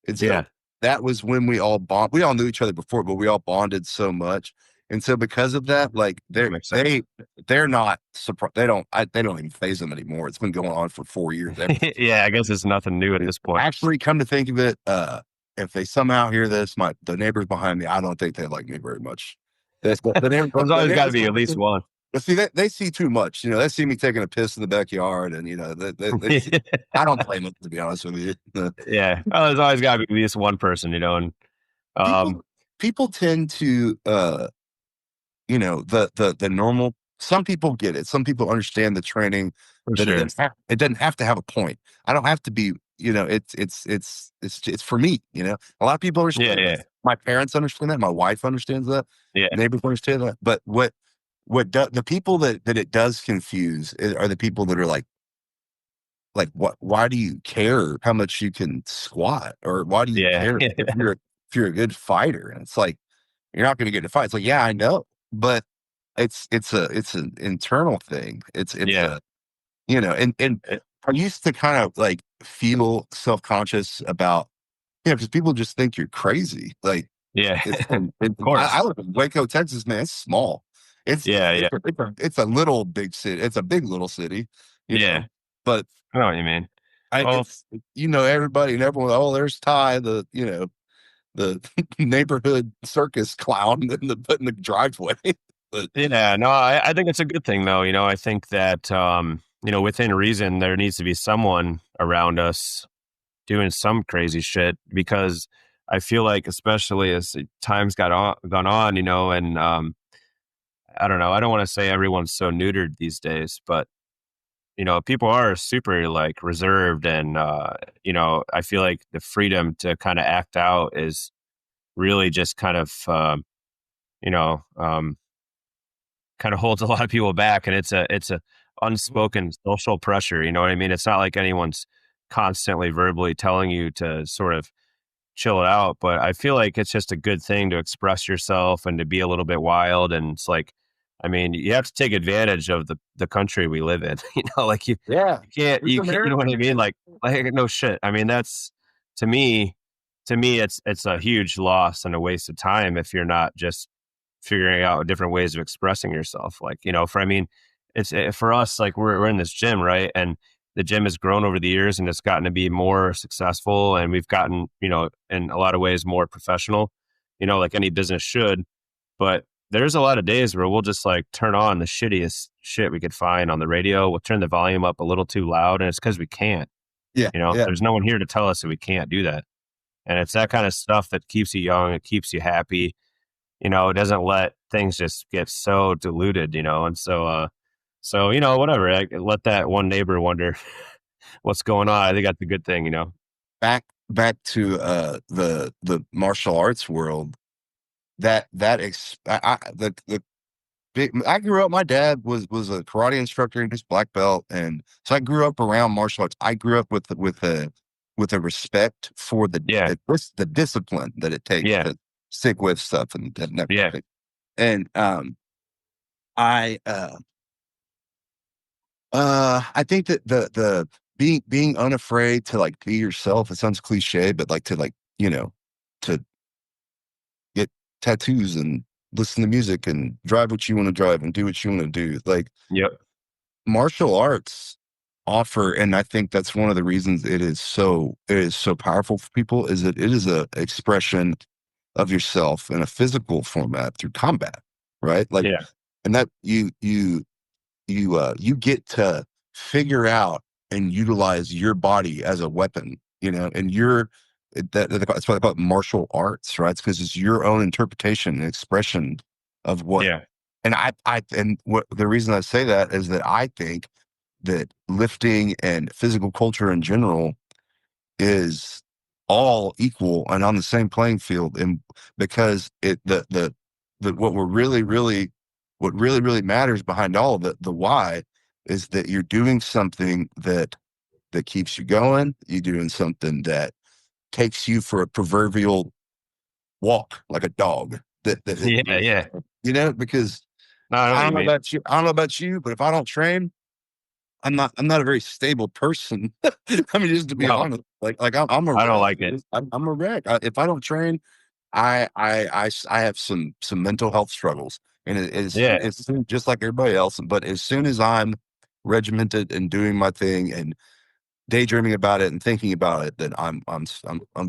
Speaker 2: And
Speaker 1: Yeah.
Speaker 2: so that was when we all we all knew each other before, but we all bonded so much. And so because of that, like
Speaker 1: That makes sense.
Speaker 2: they're not surprised. They don't even phase them anymore. It's been going on for 4 years.
Speaker 1: Yeah. I guess it's nothing new at this point.
Speaker 2: Actually, come to think of it, if they somehow hear this, the neighbors behind me, I don't think they like me very much. The neighbors,
Speaker 1: There's
Speaker 2: the
Speaker 1: always got to
Speaker 2: neighbors
Speaker 1: be at least one.
Speaker 2: but see, they see too much. They see me taking a piss in the backyard, and they see. I don't blame them, to be honest with you.
Speaker 1: Yeah. Well, there's always got to be at least one person, and,
Speaker 2: People
Speaker 1: um,
Speaker 2: people tend to the normal. Some people get it. Some people understand the training
Speaker 1: for
Speaker 2: that
Speaker 1: sure.
Speaker 2: it doesn't have to have a point. I don't have to be. It's for me. A lot of people
Speaker 1: Yeah.
Speaker 2: understand that.
Speaker 1: Yeah.
Speaker 2: My parents understand that. My wife understands that.
Speaker 1: Yeah.
Speaker 2: Neighbors understand that. But the people that it does confuse are the people that are like what why do you care how much you can squat, or why do you
Speaker 1: Yeah.
Speaker 2: care if you're a good fighter? And it's like you're not going to get in a fight. It's like, yeah, I know, but it's an internal thing. It's
Speaker 1: Yeah.
Speaker 2: a and
Speaker 1: Yeah.
Speaker 2: I used to kind of like feel self-conscious about because people just think you're crazy. Like
Speaker 1: Yeah.
Speaker 2: and
Speaker 1: Of course.
Speaker 2: I live in Waco, Texas, man. It's small.
Speaker 1: Yeah. Yeah.
Speaker 2: It's a little big city. It's a big little city, you know.
Speaker 1: Yeah.
Speaker 2: But
Speaker 1: I know what you mean.
Speaker 2: I
Speaker 1: Well,
Speaker 2: it's everybody and everyone. Oh, there's Ty, the neighborhood circus clown in the driveway. But
Speaker 1: yeah, no, I think it's a good thing though. I think that, within reason, there needs to be someone around us doing some crazy shit, because I feel like, especially as times gone on, and I don't know, I don't want to say everyone's so neutered these days, but people are super like reserved, and I feel like the freedom to kind of act out is really just kind of you know um, kind of holds a lot of people back, and it's a unspoken social pressure. You know what I mean? It's not like anyone's constantly verbally telling you to sort of chill it out, but I feel like it's just a good thing to express yourself and to be a little bit wild. And it's like, I mean, you have to take advantage of the country we live in. Like
Speaker 2: Yeah. It's
Speaker 1: you know what I
Speaker 2: American.
Speaker 1: mean? Like no shit. I mean, that's to me, it's a huge loss and a waste of time if you're not just figuring out different ways of expressing yourself. Like, I mean, for us, like we're in this gym, right? And the gym has grown over the years and it's gotten to be more successful. And we've gotten, in a lot of ways more professional, like any business should. But there's a lot of days where we'll just like turn on the shittiest shit we could find on the radio. We'll turn the volume up a little too loud. And it's because we can't,
Speaker 2: Yeah. Yeah.
Speaker 1: there's no one here to tell us that we can't do that. And it's that kind of stuff that keeps you young. It keeps you happy. It doesn't let things just get so diluted, and so, whatever, let that one neighbor wonder what's going on. I think that's a good thing.
Speaker 2: Back to the martial arts world. I grew up. My dad was a karate instructor and his black belt, and so I grew up around martial arts. I grew up with a respect for
Speaker 1: Yeah.
Speaker 2: the discipline that it takes
Speaker 1: Yeah.
Speaker 2: to stick with stuff and
Speaker 1: Yeah.
Speaker 2: everything. And I I think that the being unafraid to like be yourself. It sounds cliche, but like to like to get tattoos and listen to music and drive what you want to drive and do what you want to do. Like
Speaker 1: Yep.
Speaker 2: martial arts offer, and I think that's one of the reasons it is so powerful for people, is that it is a expression of yourself in a physical format through combat, right? Like,
Speaker 1: Yeah.
Speaker 2: and that you get to figure out and utilize your body as a weapon, and that's why they call it martial arts, right? It's because it's your own interpretation and expression of what.
Speaker 1: Yeah.
Speaker 2: And and what the reason I say that is that I think that lifting and physical culture in general is all equal and on the same playing field, and because what we're really matters behind all of it, the why, is that you're doing something that keeps you going. You're doing something that takes you for a proverbial walk like a dog.
Speaker 1: Yeah. Yeah.
Speaker 2: Because
Speaker 1: No, I know what
Speaker 2: I
Speaker 1: you
Speaker 2: don't know
Speaker 1: mean.
Speaker 2: about you. I don't know about you, but if I don't train, I'm not a very stable person. I mean, just to be
Speaker 1: No,
Speaker 2: honest, like I'm a
Speaker 1: I don't
Speaker 2: wreck.
Speaker 1: like it.
Speaker 2: I'm a wreck. If I don't train, I have some mental health struggles, and
Speaker 1: Yeah.
Speaker 2: it's just like everybody else. But as soon as I'm regimented and doing my thing and daydreaming about it and thinking about it, then I'm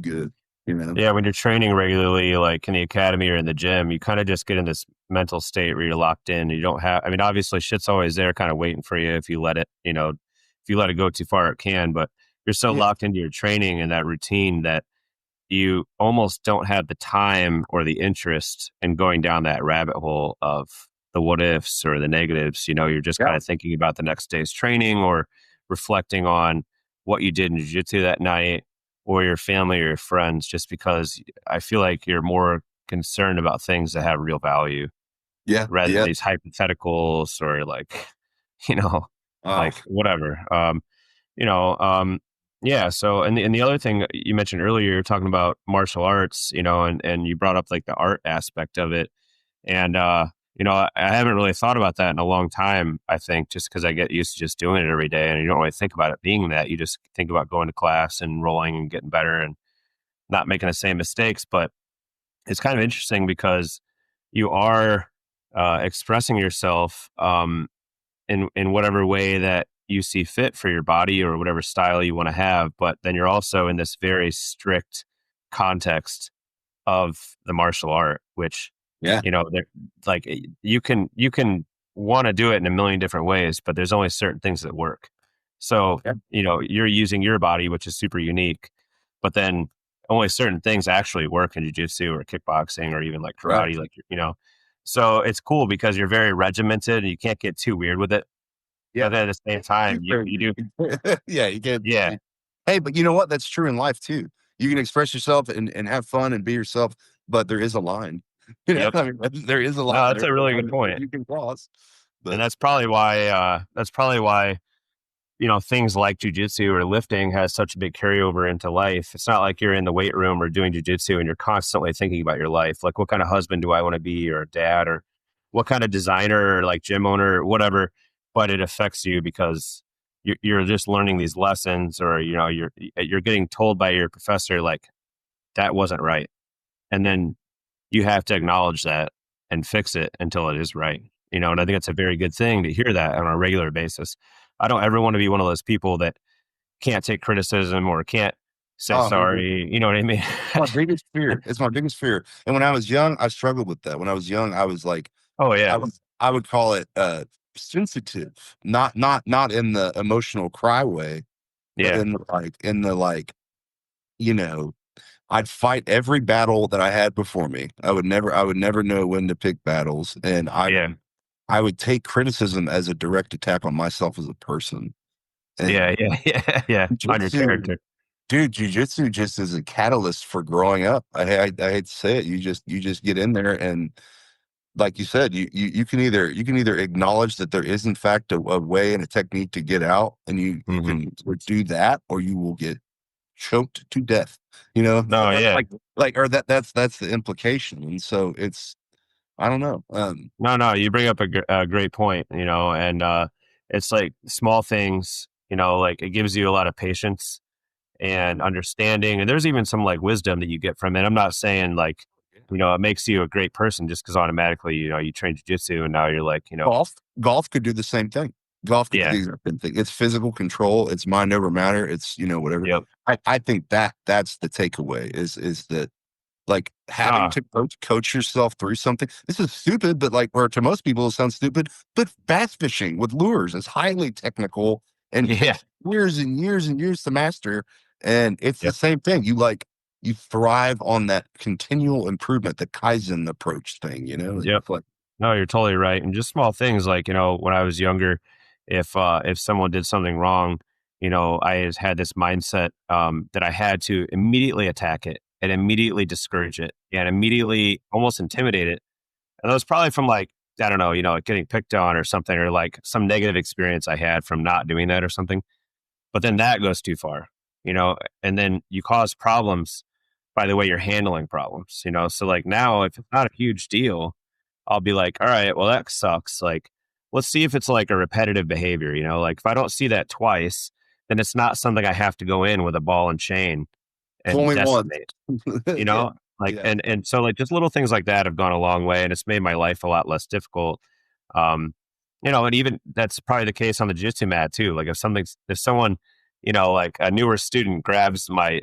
Speaker 2: good.
Speaker 1: Yeah. When you're training regularly, like in the academy or in the gym, you kind of just get in this mental state where you're locked in. You don't have, I mean, obviously shit's always there kind of waiting for you if you let it, if you let it go too far, it can, but you're so
Speaker 2: Yeah,
Speaker 1: locked into your training and that routine that you almost don't have the time or the interest in going down that rabbit hole of the what ifs or the negatives. You're just
Speaker 2: yeah,
Speaker 1: kind of thinking about the next day's training or reflecting on what you did in jiu-jitsu that night or your family or your friends, just because I feel like you're more concerned about things that have real value
Speaker 2: yeah,
Speaker 1: rather than
Speaker 2: yeah.
Speaker 1: these hypotheticals or like, you know,
Speaker 2: Oh,
Speaker 1: like whatever. You know, um, yeah. So, and the other thing you mentioned earlier, you're talking about martial arts, and you brought up like the art aspect of it. And, I haven't really thought about that in a long time, I think, just because I get used to just doing it every day and you don't really think about it being that. You just think about going to class and rolling and getting better and not making the same mistakes. But it's kind of interesting because you are expressing yourself in whatever way that you see fit for your body or whatever style you want to have. But then you're also in this very strict context of the martial art, which
Speaker 2: yeah,
Speaker 1: they're like you can want to do it in a million different ways, but there's only certain things that work. So
Speaker 2: yeah,
Speaker 1: you're using your body, which is super unique, but then only certain things actually work in jiu-jitsu or kickboxing or even like
Speaker 2: Right.
Speaker 1: karate, like, you know. So it's cool because you're very regimented and you can't get too weird with it. But
Speaker 2: Yeah.
Speaker 1: then at the same time, you do,
Speaker 2: Yeah, you get
Speaker 1: yeah,
Speaker 2: hey, but you know what? That's true in life too. You can express yourself and have fun and be yourself, but there is a line. You know,
Speaker 1: yep.
Speaker 2: I mean, there is a
Speaker 1: No,
Speaker 2: line.
Speaker 1: that's
Speaker 2: There's
Speaker 1: a
Speaker 2: a
Speaker 1: really
Speaker 2: line
Speaker 1: good point.
Speaker 2: that you can cross.
Speaker 1: And
Speaker 2: But
Speaker 1: that's probably why, you know, things like jujitsu or lifting has such a big carryover into life. It's not like you're in the weight room or doing jujitsu and you're constantly thinking about your life. Like, what kind of husband do I want to be, or a dad, or what kind of designer, or like gym owner, or whatever. But it affects you because you're just learning these lessons, or, you know, you're getting told by your professor, like, that wasn't right. And then you have to acknowledge that and fix it until it is right. You know, and I think it's a very good thing to hear that on a regular basis. I don't ever want to be one of those people that can't take criticism or can't say
Speaker 2: oh,
Speaker 1: sorry. You know what I mean?
Speaker 2: my biggest fear. It's my biggest fear. And when I was young, I struggled with that. When I was young, I was like,
Speaker 1: Oh yeah,
Speaker 2: I would call it sensitive, not in the emotional cry way, but
Speaker 1: yeah,
Speaker 2: in the like, you know, I'd fight every battle that I had before me. I would never know when to pick battles, and
Speaker 1: yeah,
Speaker 2: I would take criticism as a direct attack on myself as a person. And
Speaker 1: yeah, yeah, yeah, yeah. On your
Speaker 2: jujitsu,
Speaker 1: character.
Speaker 2: dude, jujitsu just is a catalyst for growing up. I hate to say it. You just get in there, and like you said, you can either acknowledge that there is in fact a way and a technique to get out, and you
Speaker 1: Hmm.
Speaker 2: can do that, or you will get choked to death. You know,
Speaker 1: No, yeah,
Speaker 2: or that's the implication, and so it's I don't know.
Speaker 1: no, no. You bring up a great point. You know, and it's like small things. You know, like it gives you a lot of patience and understanding, and there's even some like wisdom that you get from it. I'm not saying like, you know, it makes you a great person just because automatically, you know, you train jujitsu and now you're like, you know,
Speaker 2: Golf could do the same thing. Golf could do
Speaker 1: yeah,
Speaker 2: the exact same thing. It's physical control. It's mind over matter. It's whatever.
Speaker 1: yep,
Speaker 2: I think that's the takeaway is that like having
Speaker 1: ah,
Speaker 2: to coach yourself through something. This is stupid, but like, or to most people, it sounds stupid. But bass fishing with lures is highly technical and
Speaker 1: yeah,
Speaker 2: takes years and years and years to master. And it's the
Speaker 1: yep,
Speaker 2: same thing. You thrive on that continual improvement, the Kaizen approach thing.
Speaker 1: yep.
Speaker 2: It's like
Speaker 1: No, you're totally right. And just small things like, you know, when I was younger, if someone did something wrong, you know, I had this mindset that I had to immediately attack it and immediately discourage it and immediately almost intimidate it. And that was probably from like, I don't know, you know, like getting picked on or something, or like some negative experience I had from not doing that or something. But then that goes too far, you know, and then you cause problems by the way you're handling problems, you know. So like now, if it's not a huge deal, I'll be like, all right, well, that sucks. Like, let's see if it's like a repetitive behavior, you know, like if I don't see that twice, then it's not something I have to go in with a ball and chain
Speaker 2: it's
Speaker 1: and
Speaker 2: only one.
Speaker 1: decimate, you
Speaker 2: Yeah,
Speaker 1: know, like,
Speaker 2: yeah.
Speaker 1: and so like just little things like that have gone a long way and it's made my life a lot less difficult. Um, you know, and even that's probably the case on the jiu-jitsu mat too. Like if someone, you know, like a newer student grabs my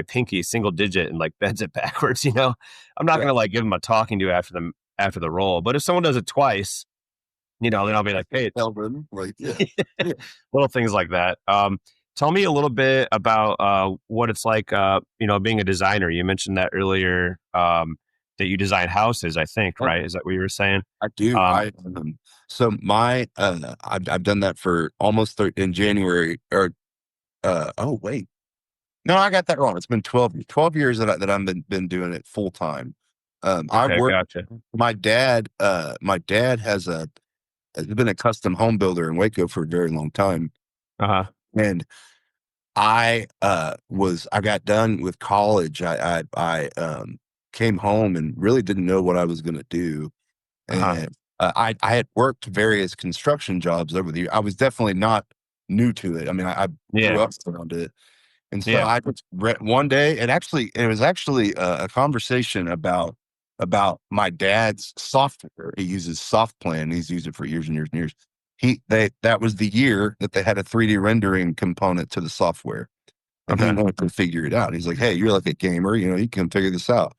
Speaker 1: pinky single digit and like bends it backwards, you know, I'm not
Speaker 2: Yeah.
Speaker 1: gonna like give them a talking to after the roll. But if someone does it twice, you know, then I'll be like, hey,
Speaker 2: Elvin, like, yeah. Yeah.
Speaker 1: little things like that. Tell me a little bit about what it's like, you know, being a designer. You mentioned that earlier, that you design houses, I think,
Speaker 2: Oh,
Speaker 1: right? Is that what you were saying?
Speaker 2: I do.
Speaker 1: Um,
Speaker 2: So I've done that for almost in January or oh wait. No, I got that wrong. It's been 12 years that I've been doing it full time. I
Speaker 1: okay,
Speaker 2: work
Speaker 1: gotcha.
Speaker 2: my dad has been a custom home builder in Waco for a very long time.
Speaker 1: Uh huh.
Speaker 2: And I got done with college. I came home and really didn't know what I was gonna do.
Speaker 1: Uh huh.
Speaker 2: And I had worked various construction jobs over the year. I was definitely not new to it. I mean, I grew
Speaker 1: Yeah.
Speaker 2: up around it. And so
Speaker 1: Yeah.
Speaker 2: I just read one day, it was actually a conversation about my dad's software. He uses SoftPlan. He's used it for years and years and years. That was the year that they had a 3D rendering component to the software, and he
Speaker 1: Okay.
Speaker 2: wanted to figure it out. He's like, "Hey, you're like a gamer, you can figure this out."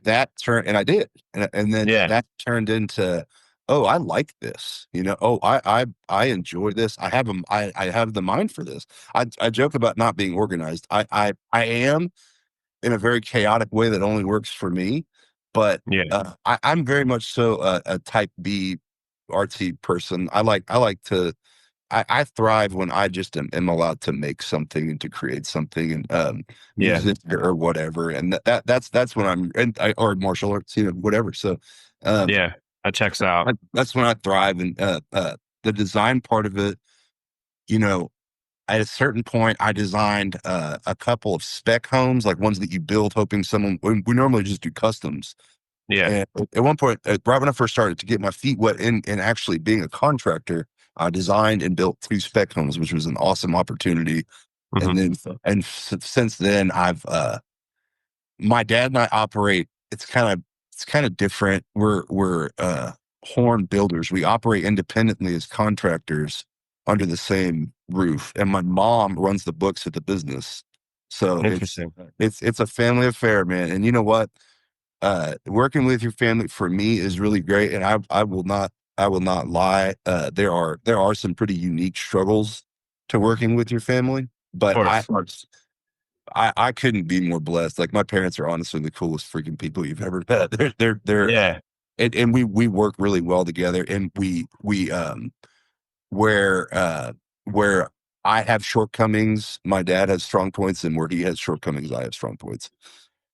Speaker 2: And I did, and then
Speaker 1: Yeah.
Speaker 2: that turned into oh, I like this, oh, I enjoy this. I have the mind for this. I joke about not being organized. I am in a very chaotic way that only works for me, but
Speaker 1: Yeah.
Speaker 2: I'm very much so a type B artsy person. I like to I thrive when I just am allowed to make something and to create something, and
Speaker 1: Yeah.
Speaker 2: music or whatever. And that's when or martial arts, whatever. So um,
Speaker 1: Yeah. That checks out.
Speaker 2: that's when I thrive. And the design part of it, you know, at a certain point, I designed a couple of spec homes, like ones that you build, hoping someone. We normally just do customs.
Speaker 1: Yeah.
Speaker 2: And at one point, right when I first started to get my feet wet in actually being a contractor, I designed and built two spec homes, which was an awesome opportunity.
Speaker 1: Hmm.
Speaker 2: And then, since then, I've my dad and I operate. It's kind of different. We're horn builders. We operate independently as contractors under the same roof, and my mom runs the books of the business. So
Speaker 1: Interesting.
Speaker 2: it's a family affair, man. And you know what? Working with your family for me is really great, and I will not lie. There are some pretty unique struggles to working with your family,
Speaker 1: Of
Speaker 2: but I
Speaker 1: course.
Speaker 2: I, I couldn't be more blessed. Like, my parents are honestly the coolest freaking people you've ever met. They're
Speaker 1: Yeah.
Speaker 2: and we work really well together, and we where I have shortcomings, my dad has strong points, and where he has shortcomings, I have strong points.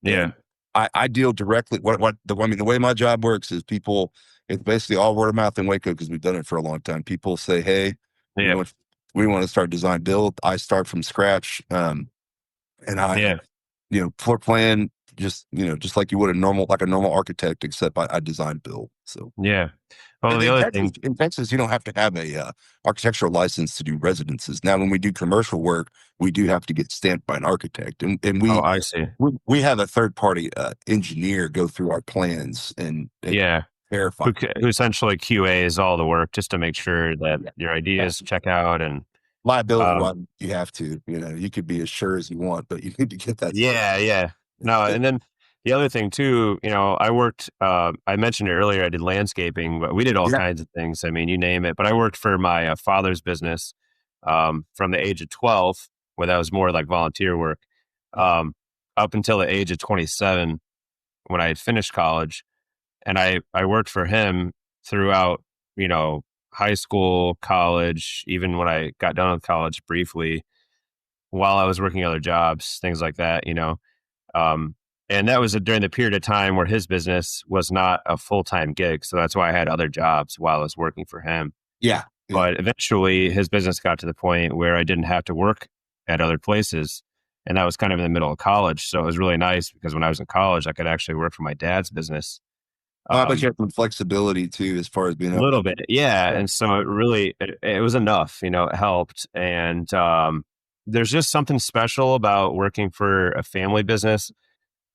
Speaker 1: Yeah.
Speaker 2: And I deal directly. The way my job works is people. It's basically all word of mouth in Waco because we've done it for a long time. People say, "Hey, we
Speaker 1: Yeah.
Speaker 2: want we want to start design build." I start from scratch, and I
Speaker 1: Yeah.
Speaker 2: floor plan, just like you would a normal architect, except I design build. So
Speaker 1: Yeah. Well,
Speaker 2: and
Speaker 1: the
Speaker 2: in
Speaker 1: other
Speaker 2: Texas,
Speaker 1: thing,
Speaker 2: in Texas, you don't have to have a architectural license to do residences. Now, when we do commercial work, we do have to get stamped by an architect, and
Speaker 1: oh, I see.
Speaker 2: we have a third party engineer go through our plans and
Speaker 1: Yeah.
Speaker 2: verify.
Speaker 1: Who essentially QAs all the work just to make sure that
Speaker 2: Yeah.
Speaker 1: your
Speaker 2: Yeah.
Speaker 1: ideas check out. And,
Speaker 2: Liability
Speaker 1: um,
Speaker 2: wise, you have to. You could be as sure as you want, but you need to get that stuff.
Speaker 1: yeah, yeah. No, and then the other thing too, I worked, I mentioned it earlier, I did landscaping, but we did all
Speaker 2: Yeah.
Speaker 1: kinds of things. I mean, you name it. But I worked for my father's business from the age of 12, where that was more like volunteer work, um, up until the age of 27 when I had finished college. And I worked for him throughout, you know, high school, college, even when I got done with college briefly, while I was working other jobs, things like that. Um, and that was during the period of time where his business was not a full time gig. So that's why I had other jobs while I was working for him.
Speaker 2: Yeah. Yeah.
Speaker 1: But eventually his business got to the point where I didn't have to work at other places. And that was kind of in the middle of college. So it was really nice because when I was in college, I could actually work for my dad's business.
Speaker 2: But you have some flexibility too, as far as being
Speaker 1: A
Speaker 2: able
Speaker 1: little
Speaker 2: to.
Speaker 1: bit. Yeah.
Speaker 2: Yeah.
Speaker 1: And so it was enough, it helped. And there's just something special about working for a family business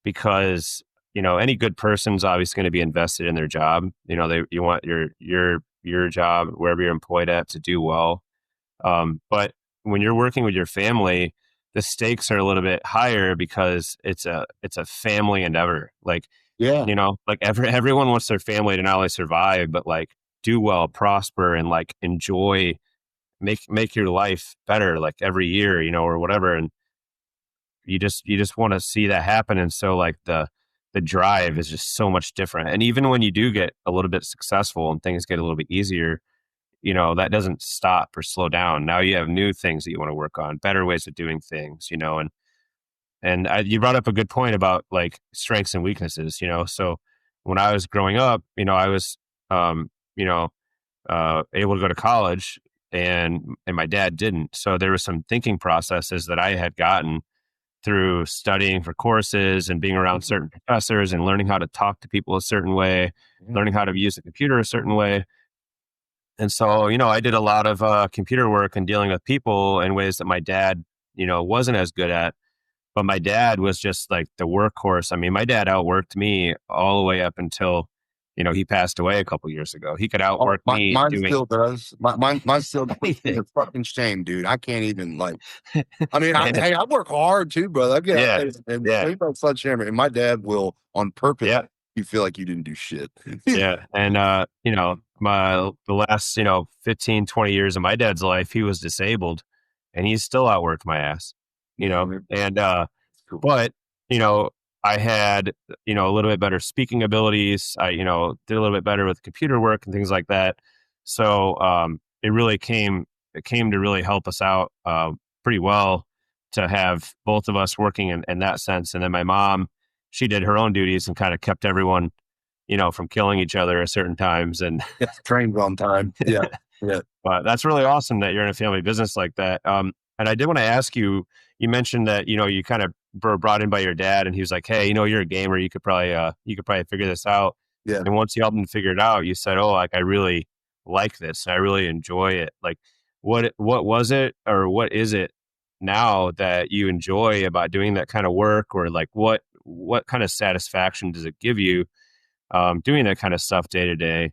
Speaker 1: because, any good person's obviously going to be invested in their job. You want your job, wherever you're employed at, to do well. But when you're working with your family, the stakes are a little bit higher because it's a family endeavor. Like,
Speaker 2: Yeah.
Speaker 1: like everyone wants their family to not only survive, but like do well, prosper, and like enjoy, make your life better, like every year, or whatever. And you just want to see that happen. And so like the drive is just so much different. And even when you do get a little bit successful and things get a little bit easier, that doesn't stop or slow down. Now you have new things that you want to work on, better ways of doing things, and you brought up a good point about like strengths and weaknesses. So when I was growing up, I was, um, you know, able to go to college, and my dad didn't. So there were some thinking processes that I had gotten through studying for courses and being around certain professors and learning how to talk to people a certain way, learning how to use a computer a certain way. And so, I did a lot of computer work and dealing with people in ways that my dad, wasn't as good at. But my dad was just like the workhorse. I mean, my dad outworked me all the way up until, he passed away a couple years ago. He could
Speaker 2: Oh,
Speaker 1: outwork me
Speaker 2: mine
Speaker 1: doing
Speaker 2: still does. Mine still does. It's
Speaker 1: anything.
Speaker 2: a fucking shame, dude. I can't even like. I mean,
Speaker 1: And,
Speaker 2: hey, I work hard too, brother. I get out
Speaker 1: yeah,
Speaker 2: there and
Speaker 1: yeah,
Speaker 2: swing that sledgehammer, and my dad will on purpose
Speaker 1: yeah,
Speaker 2: you feel like you didn't do shit.
Speaker 1: Yeah. And, the last, 15, 20 years of my dad's life, he was disabled and he's still outworked my ass,
Speaker 2: Yeah, man.
Speaker 1: and,
Speaker 2: Cool.
Speaker 1: but, you know, I had, a little bit better speaking abilities. I, did a little bit better with computer work and things like that. So, it came to really help us out, pretty well to have both of us working in that sense. And then my mom, she did her own duties and kind of kept everyone, from killing each other at certain times. And
Speaker 2: Gets trained on time. Yeah. Yeah.
Speaker 1: but that's really awesome that you're in a family business like that. And I did want to ask you, you mentioned that, you kind of were brought in by your dad and he was like, hey, you're a gamer. You could probably figure this out.
Speaker 2: Yeah.
Speaker 1: And once you helped him figure it out, you said, oh, like, I really like this. I really enjoy it. Like, what was it, or what is it now that you enjoy about doing that kind of work? Or like, what kind of satisfaction does it give you, doing that kind of stuff day to day?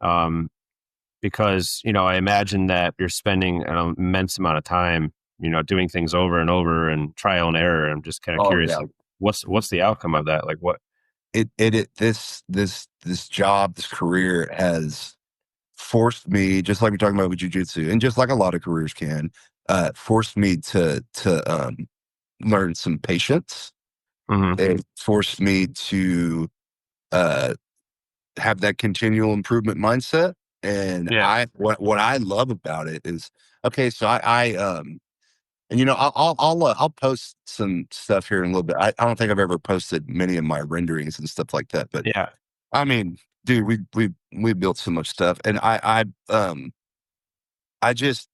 Speaker 1: Um, because I imagine that you're spending an immense amount of time, doing things over and over and trial and error. I'm just kind of
Speaker 2: Oh
Speaker 1: curious,
Speaker 2: yeah.
Speaker 1: like, what's the outcome of that? Like, what?
Speaker 2: This job, this career has forced me, just like we're talking about with jujitsu, and just like a lot of careers can, forced me to learn some patience.
Speaker 1: Hmm.
Speaker 2: It forced me to uh, have that continual improvement mindset. And
Speaker 1: Yeah,
Speaker 2: what I love about it is, okay, so and I'll post some stuff here in a little bit. I don't think I've ever posted many of my renderings and stuff like that, but
Speaker 1: yeah,
Speaker 2: I mean, dude, we built so much stuff, and I just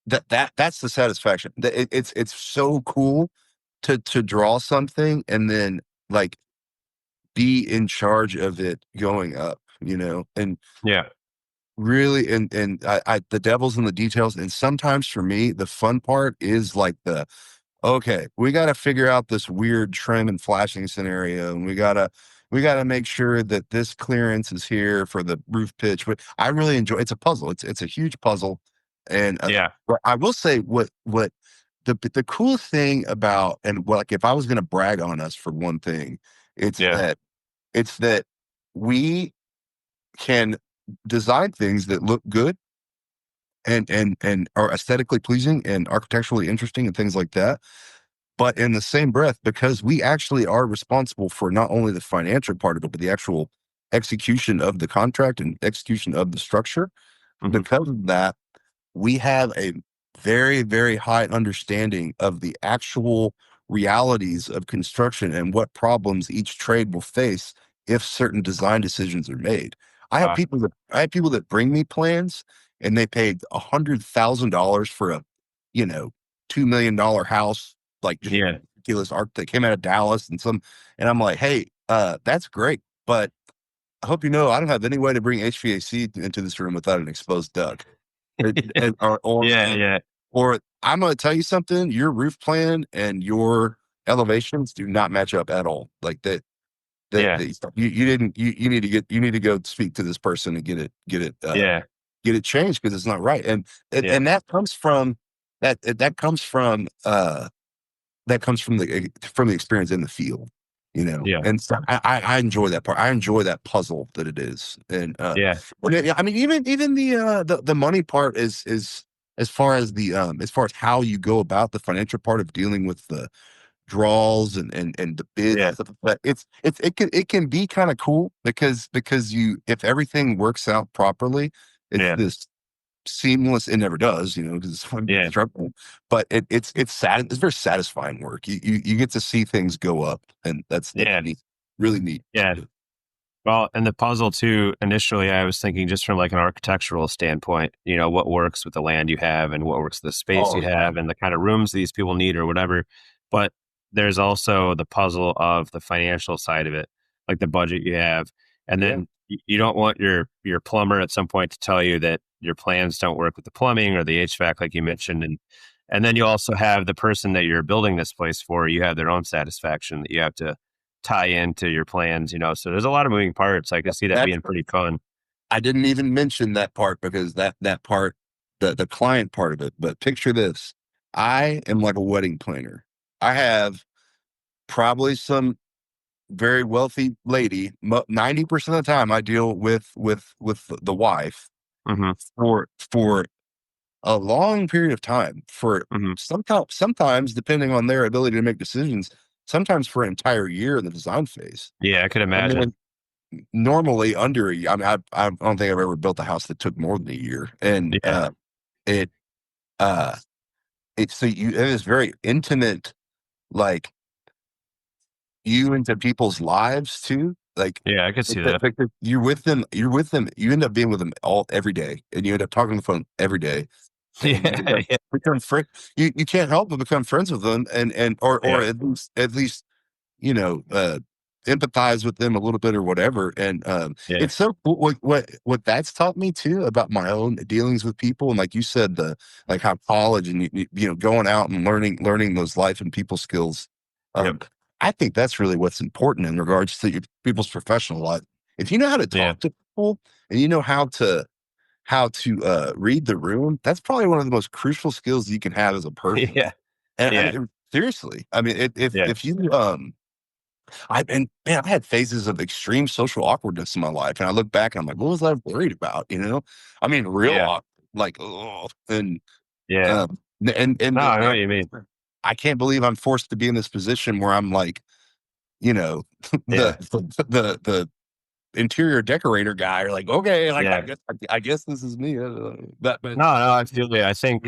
Speaker 2: that's the satisfaction. It's so cool to draw something and then like be in charge of it going up, and
Speaker 1: yeah,
Speaker 2: really, and I the devil's in the details. And sometimes for me, the fun part is like okay, we got to figure out this weird trim and flashing scenario, and we gotta make sure that this clearance is here for the roof pitch. But I really enjoy. It's a puzzle. It's a huge puzzle, and
Speaker 1: yeah,
Speaker 2: but I will say what the cool thing about, and what, like, if I was going to brag on us for one thing, it's
Speaker 1: yeah,
Speaker 2: that it's that we can design things that look good and are aesthetically pleasing and architecturally interesting and things like that. But in the same breath, because we actually are responsible for not only the financial part of it, but the actual execution of the contract and execution of the structure,
Speaker 1: hmm,
Speaker 2: because of that, we have a very, very high understanding of the actual realities of construction and what problems each trade will face if certain design decisions are made.
Speaker 1: uh,
Speaker 2: I have people that bring me plans and they paid $100,000 for a, you know, $2 million house, like just
Speaker 1: yeah,
Speaker 2: ridiculous art that came out of Dallas and I'm like, hey, that's great, but I hope you know I don't have any way to bring HVAC into this room without an exposed duct. And,
Speaker 1: yeah, yeah,
Speaker 2: or I'm going to tell you something, your roof plan and your elevations do not match up at all. Like
Speaker 1: yeah,
Speaker 2: you didn't, you need to go speak to this person and
Speaker 1: yeah,
Speaker 2: get it changed because it's not right.
Speaker 1: yeah,
Speaker 2: And that comes from, that comes from, that comes from the experience in the field,
Speaker 1: yeah,
Speaker 2: and so I enjoy that part. I enjoy that puzzle that it is. And
Speaker 1: yeah,
Speaker 2: well, yeah, I mean, even the money part is as far as how you go about the financial part of dealing with the draws and the bids
Speaker 1: yeah,
Speaker 2: and stuff like that. It can be kind of cool because you, if everything works out properly, it's
Speaker 1: yeah,
Speaker 2: this seamless. It never does, because it's fun to
Speaker 1: yeah,
Speaker 2: struggle, but it's sad. It's very satisfying work. You get to see things go up, and that's
Speaker 1: yeah,
Speaker 2: neat, really neat.
Speaker 1: yeah. Well, and the puzzle too, initially I was thinking just from like an architectural standpoint, what works with the land you have and what works with the space
Speaker 2: Oh
Speaker 1: you
Speaker 2: yeah,
Speaker 1: have and the kind of rooms these people need or whatever. But there's also the puzzle of the financial side of it, like the budget you have. And
Speaker 2: yeah,
Speaker 1: then you don't want your plumber at some point to tell you that your plans don't work with the plumbing or the HVAC, like you mentioned. And then you also have the person that you're building this place for, you have their own satisfaction that you have to tie into your plans. So there's a lot of moving parts. I can see that
Speaker 2: that's
Speaker 1: being pretty fun.
Speaker 2: I didn't even mention that part because that part, the client part of it. But picture this: I am like a wedding planner. I have probably some very wealthy lady. 90% of the time, I deal with the wife
Speaker 1: Hmm.
Speaker 2: for a long period of time. For
Speaker 1: Hmm.
Speaker 2: sometimes, depending on their ability to make decisions, sometimes for an entire year in the design phase.
Speaker 1: Yeah, I could
Speaker 2: And
Speaker 1: imagine.
Speaker 2: then normally under a year. I mean, I don't think I've ever built a house that took more than a year. And
Speaker 1: Yeah.
Speaker 2: it uh it's so you it is very intimate, like you into people's lives too.
Speaker 1: Yeah, I could see that.
Speaker 2: Like, you're with them, you end up being with them all every day, and you end up talking on the phone every day, and you end
Speaker 1: Yeah.
Speaker 2: up become friend. You can't help but become friends with them, and or
Speaker 1: Yeah.
Speaker 2: at least empathize with them a little bit or whatever. And
Speaker 1: Yeah.
Speaker 2: it's so cool what that's taught me too about my own dealings with people. And like you said, the like how college and going out and learning those life and people skills.
Speaker 1: Yep.
Speaker 2: Um, I think that's really what's important in regards to people's professional life. If you know how to
Speaker 1: Yeah.
Speaker 2: talk to people and you know how to read the room, that's probably one of the most crucial skills you can have as a person.
Speaker 1: Yeah.
Speaker 2: And I
Speaker 1: Yeah.
Speaker 2: mean, seriously, I mean,
Speaker 1: Yeah.
Speaker 2: if you and man, I had phases of extreme social awkwardness in my life, and I look back and I'm like, what was I worried about? I mean, real
Speaker 1: Yeah.
Speaker 2: awkward, like, oh, and
Speaker 1: Yeah.
Speaker 2: um, and
Speaker 1: No, I know
Speaker 2: man,
Speaker 1: what you mean.
Speaker 2: I can't believe I'm forced to be in this position where I'm like, you know,
Speaker 1: Yeah.
Speaker 2: the interior decorator guy, or like, okay, like
Speaker 1: Yeah.
Speaker 2: I guess this is me. But
Speaker 1: No, no, I feel you. I think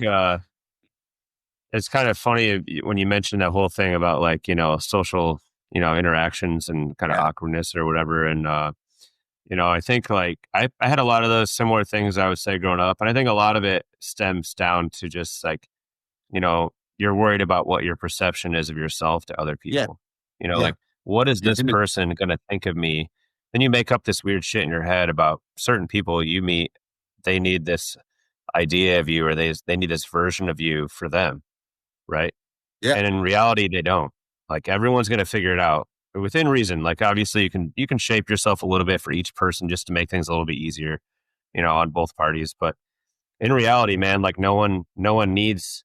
Speaker 1: it's kind of funny when you mentioned that whole thing about like, social, interactions and kind of
Speaker 2: yeah,
Speaker 1: awkwardness or whatever. And I think like I had a lot of those similar things I would say growing up. And I think a lot of it stems down to just like, you're worried about what your perception is of yourself to other
Speaker 2: yeah,
Speaker 1: people.
Speaker 2: yeah.
Speaker 1: Like, what is this
Speaker 2: And it-
Speaker 1: person going to think of me? Then you make up this weird shit in your head about certain people you meet. They need this idea of you, or they need this version of you for them, right?
Speaker 2: yeah,
Speaker 1: And in reality, they don't. Like everyone's going to figure it out within reason. Like obviously, you can shape yourself a little bit for each person just to make things a little bit easier, on both parties. But in reality, man, like no one needs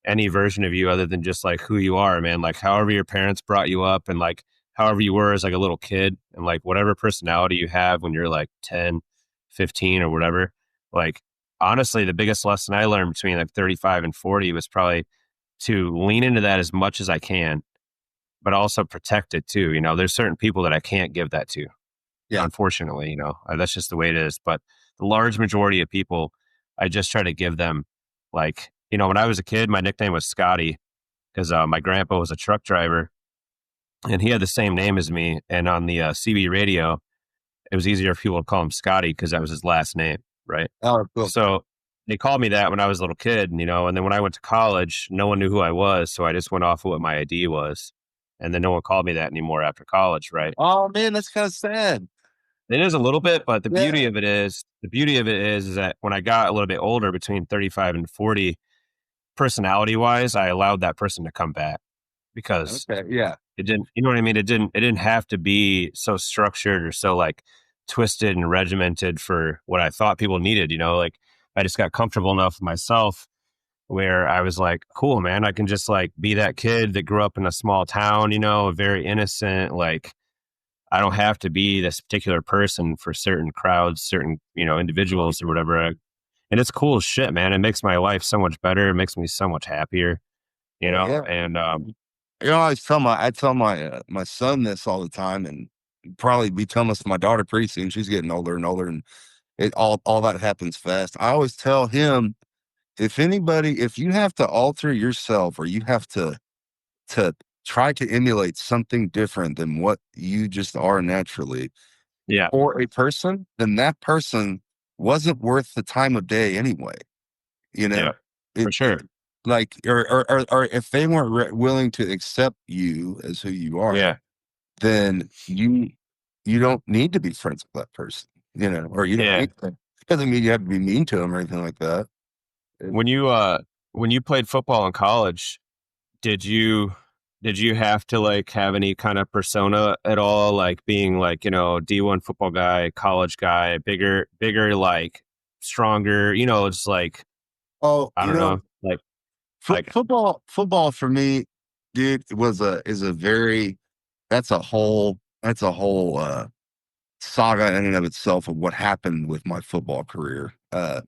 Speaker 1: any version of you other than just like who you are, man. Like however your parents brought you up and like however you were as like a little kid and like whatever personality you have when you're like 10, 15 or whatever. Like honestly, the biggest lesson I learned between like 35 and 40 was probably to lean into that as much as I can, but also protect it too. There's certain people that I can't give that to,
Speaker 2: yeah.
Speaker 1: unfortunately, that's just the way it is. But the large majority of people, I just try to give them like, when I was a kid, my nickname was Scotty because my grandpa was a truck driver and he had the same name as me. And on the CB radio, it was easier for people to call him Scotty because that was his last name. Right.
Speaker 2: Oh, cool.
Speaker 1: So they called me that when I was a little kid, and then when I went to college, no one knew who I was. So I just went off of what my ID was. And then no one called me that anymore after college. Right.
Speaker 2: Oh man, that's kind of sad.
Speaker 1: It is a little bit, but
Speaker 2: Yeah.
Speaker 1: the beauty of it is that when I got a little bit older, between 35 and 40, personality wise, I allowed that person to come back because
Speaker 2: Okay. Yeah.
Speaker 1: it didn't, you know what I mean? It didn't have to be so structured or so like twisted and regimented for what I thought people needed, like I just got comfortable enough with myself where I was like, cool, man, I can just like be that kid that grew up in a small town, very innocent, like I don't have to be this particular person for certain crowds, certain, individuals or whatever. And it's cool as shit, man. It makes my life so much better. It makes me so much happier,
Speaker 2: Yeah.
Speaker 1: and,
Speaker 2: I tell my son this all the time, and probably be telling this to my daughter pretty soon. She's getting older and older, and all that happens fast. I always tell him, if you have to alter yourself, or you have to try to emulate something different than what you just are naturally,
Speaker 1: yeah,
Speaker 2: or a person, then that person wasn't worth the time of day anyway. You
Speaker 1: yeah,
Speaker 2: know,
Speaker 1: for
Speaker 2: it
Speaker 1: sure.
Speaker 2: like or if they weren't willing to accept you as who you are,
Speaker 1: Yeah.
Speaker 2: then you don't need to be friends with that person. Or you don't
Speaker 1: Yeah.
Speaker 2: need to. It doesn't mean you have to be mean to them or anything like that.
Speaker 1: When you played football in college, did you, did you have to like have any kind of persona at all? Like being like, D1 football guy, college guy, bigger, like stronger, it's like,
Speaker 2: Oh,
Speaker 1: I don't know, like,
Speaker 2: football for me, dude, was a is a very that's a whole that's a whole saga in and of itself of what happened with my football career.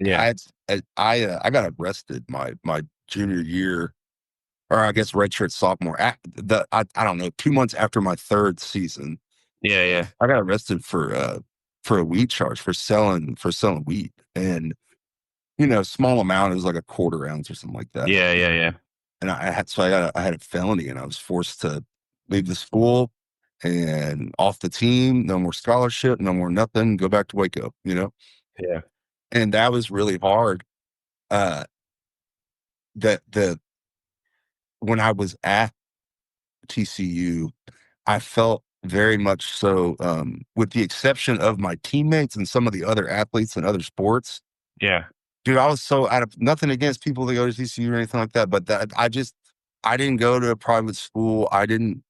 Speaker 1: Yeah.
Speaker 2: I got arrested my junior year, or I guess redshirt sophomore. I don't know, 2 months after my third season,
Speaker 1: Yeah. Yeah.
Speaker 2: I got arrested for a weed charge for selling weed, and small amount. It was like a quarter ounce or something like that.
Speaker 1: Yeah. Yeah. Yeah.
Speaker 2: And I had a felony, and I was forced to leave the school and off the team. No more scholarship, no more nothing. Go back to Waco.
Speaker 1: Yeah.
Speaker 2: And that was really hard. Uh, that the When I was at TCU, I felt very much so, with the exception of my teammates and some of the other athletes in other sports.
Speaker 1: Yeah.
Speaker 2: Dude, I was so out of nothing against people that go to TCU or anything like that, but I didn't go to a private school. I didn't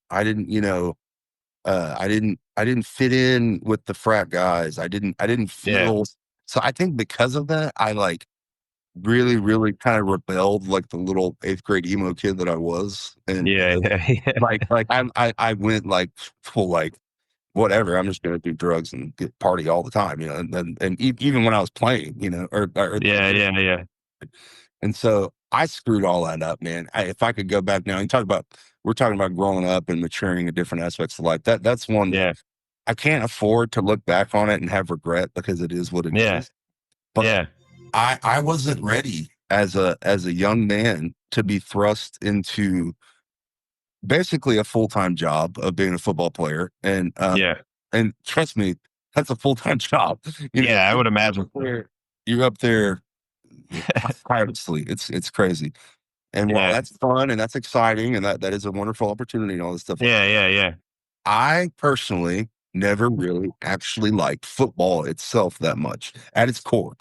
Speaker 2: fit in with the frat guys. I didn't
Speaker 1: Yeah.
Speaker 2: feel. So I think because of that, I like really, really kind of rebelled like the little eighth grade emo kid that I was. And
Speaker 1: Yeah. Yeah. Yeah.
Speaker 2: I went like full, like, whatever. I'm just gonna do drugs and get party all the time, even when I was playing, or
Speaker 1: Yeah. Yeah. Yeah.
Speaker 2: and so I screwed all that up, man. If I could go back now, we're talking about growing up and maturing in different aspects of life. That's one that
Speaker 1: Yeah.
Speaker 2: I can't afford to look back on it and have regret, because it is what it
Speaker 1: Yeah.
Speaker 2: is. But
Speaker 1: Yeah.
Speaker 2: I wasn't ready as a young man to be thrust into basically a full-time job of being a football player.
Speaker 1: Yeah.
Speaker 2: And trust me, that's a full-time job.
Speaker 1: Yeah. I would imagine.
Speaker 2: You're up there tirelessly. It's crazy. And while
Speaker 1: Yeah.
Speaker 2: that's fun and that's exciting and that is a wonderful opportunity and all this stuff,
Speaker 1: Yeah. Yeah. Yeah.
Speaker 2: I personally never really actually liked football itself that much at its core.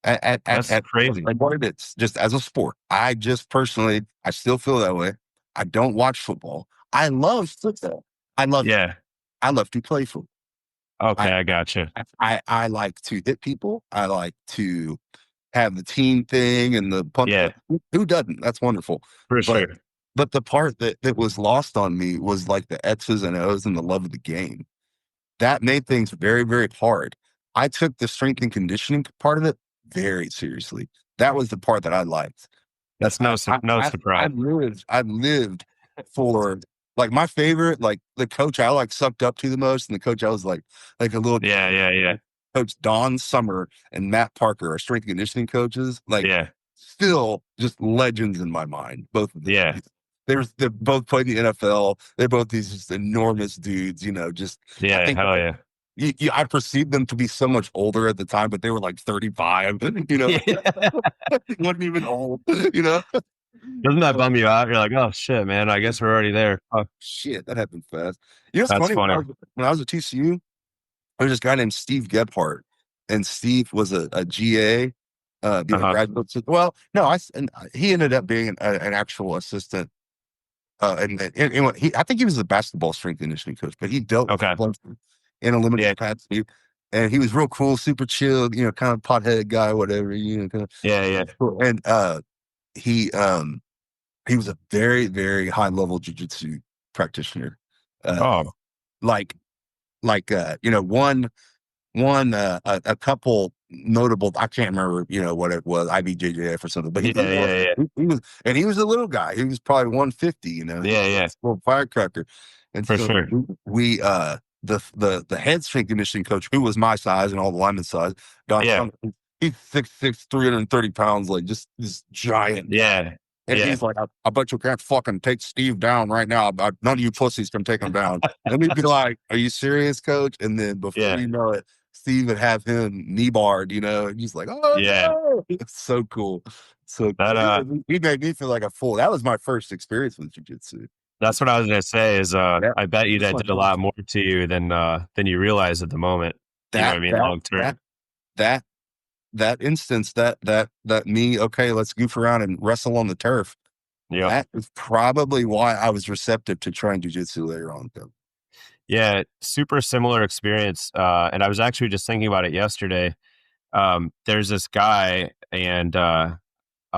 Speaker 1: That's crazy.
Speaker 2: Like what it is, just as a sport. I just personally, I still feel that way. I don't watch football. I love football. I love
Speaker 1: Yeah.
Speaker 2: I love to play football.
Speaker 1: Okay.
Speaker 2: I
Speaker 1: I got you.
Speaker 2: I like to hit people. I like to have the team thing and the punch.
Speaker 1: Yeah.
Speaker 2: Who doesn't? That's wonderful.
Speaker 1: For
Speaker 2: But
Speaker 1: sure.
Speaker 2: the part that was lost on me was like the X's and O's and the love of the game. That made things very, very hard. I took the strength and conditioning part of it very seriously. That was the part that I liked. That
Speaker 1: That's no surprise.
Speaker 2: I've lived for, like, my favorite, like the coach I like sucked up to the most, and the coach I was like a little
Speaker 1: Yeah. Yeah. Yeah.
Speaker 2: coach. Don Summer and Matt Parker are strength and conditioning coaches. Like,
Speaker 1: Yeah.
Speaker 2: still just legends in my mind. Both of them.
Speaker 1: Yeah.
Speaker 2: They both played in the NFL. They're both these just enormous dudes. Just I
Speaker 1: Yeah.
Speaker 2: think
Speaker 1: Hell yeah.
Speaker 2: I perceived them to be so much older at the time, but they were like 35.
Speaker 1: Yeah.
Speaker 2: They wasn't even old. You know,
Speaker 1: Doesn't that bum you out? You're like, oh shit, man. I guess we're already there. Oh,
Speaker 2: Shit, that happened fast. It's
Speaker 1: that's
Speaker 2: funny,
Speaker 1: funny.
Speaker 2: when I was at TCU, there was this guy named Steve Gebhardt, and Steve was a GA,
Speaker 1: Uh
Speaker 2: a
Speaker 1: huh.
Speaker 2: graduate assistant. Well, no, he ended up being an actual assistant. I think he was a basketball strength and conditioning coach, but he dealt with
Speaker 1: Okay.
Speaker 2: football in a limited
Speaker 1: Yeah.
Speaker 2: capacity. And he was real cool, super chill, kind of pothead guy, whatever, kind of.
Speaker 1: Yeah. Yeah.
Speaker 2: Cool. And he he was a very, very high level jujitsu practitioner. Uh,
Speaker 1: Oh.
Speaker 2: like a couple notable, I can't remember, what it was, IBJJF or something, but
Speaker 1: Yeah. Yeah. Yeah.
Speaker 2: he was a little guy. He was probably 150, he
Speaker 1: Yeah.
Speaker 2: was
Speaker 1: Yeah.
Speaker 2: a little firecracker. And
Speaker 1: For
Speaker 2: so
Speaker 1: sure.
Speaker 2: the head strength conditioning coach, who was my size and all the lineman size, Don
Speaker 1: Yeah.
Speaker 2: Summer, he's 6'6", 330 pounds, like just this giant guy.
Speaker 1: Yeah.
Speaker 2: And
Speaker 1: Yeah.
Speaker 2: he's like, I bet you can't fucking take Steve down right now. None of you pussies can take him down. And we'd be like, are you serious, coach? And then before
Speaker 1: Yeah.
Speaker 2: you know it, Steve would have him knee barred, and he's like, oh
Speaker 1: Yeah.
Speaker 2: no. It's so cool. So
Speaker 1: That
Speaker 2: he made me feel like a fool. That was my first experience with jiu-jitsu.
Speaker 1: that's what I was gonna say is
Speaker 2: Yeah.
Speaker 1: I bet you
Speaker 2: It's
Speaker 1: that
Speaker 2: like
Speaker 1: did a lot more to you than you realize at the moment. You know what
Speaker 2: that
Speaker 1: I mean?
Speaker 2: that
Speaker 1: Long
Speaker 2: that
Speaker 1: term.
Speaker 2: that that instance, that me, okay, let's goof around and wrestle on the turf.
Speaker 1: Yep.
Speaker 2: That is probably why I was receptive to trying jujitsu later on.
Speaker 1: Yeah. Super similar experience. And I was actually just thinking about it yesterday. There's this guy and I'll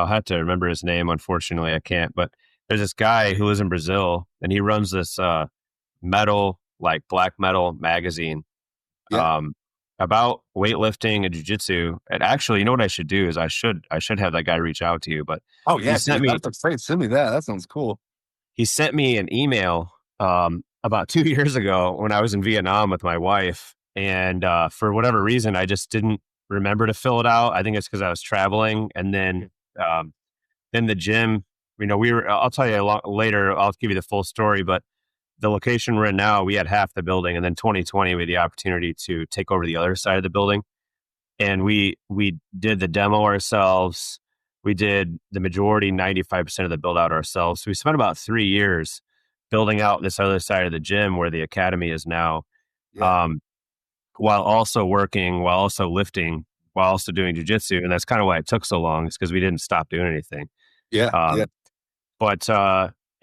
Speaker 1: have to remember his name. Unfortunately, I can't, but there's this guy who lives in Brazil and he runs this metal like black metal magazine,
Speaker 2: Yeah.
Speaker 1: um, about weightlifting and jujitsu. And actually, you know what I should do is I should have that guy reach out to you. But
Speaker 2: Oh
Speaker 1: he
Speaker 2: yeah,
Speaker 1: sent
Speaker 2: dude.
Speaker 1: me
Speaker 2: That's exciting. Send me that. That sounds cool.
Speaker 1: he sent me an email about 2 years ago when I was in Vietnam with my wife, and for whatever reason, I just didn't remember to fill it out. I think it's because I was traveling, and um, then the gym. You know, we were. I'll tell you a lot later. I'll give you the full story, but the location we're in now, we had half the building, and then 2020 we had the opportunity to take over the other side of the building, and we did the demo ourselves. We did the majority, 95% of the build out ourselves. So we spent about 3 years building out this other side of the gym where the academy is now,
Speaker 2: Yeah.
Speaker 1: um, while also working, while also lifting, while also doing jujitsu. And that's kind of why it took so long, is because we didn't stop doing anything.
Speaker 2: Yeah. Yeah.
Speaker 1: Um, but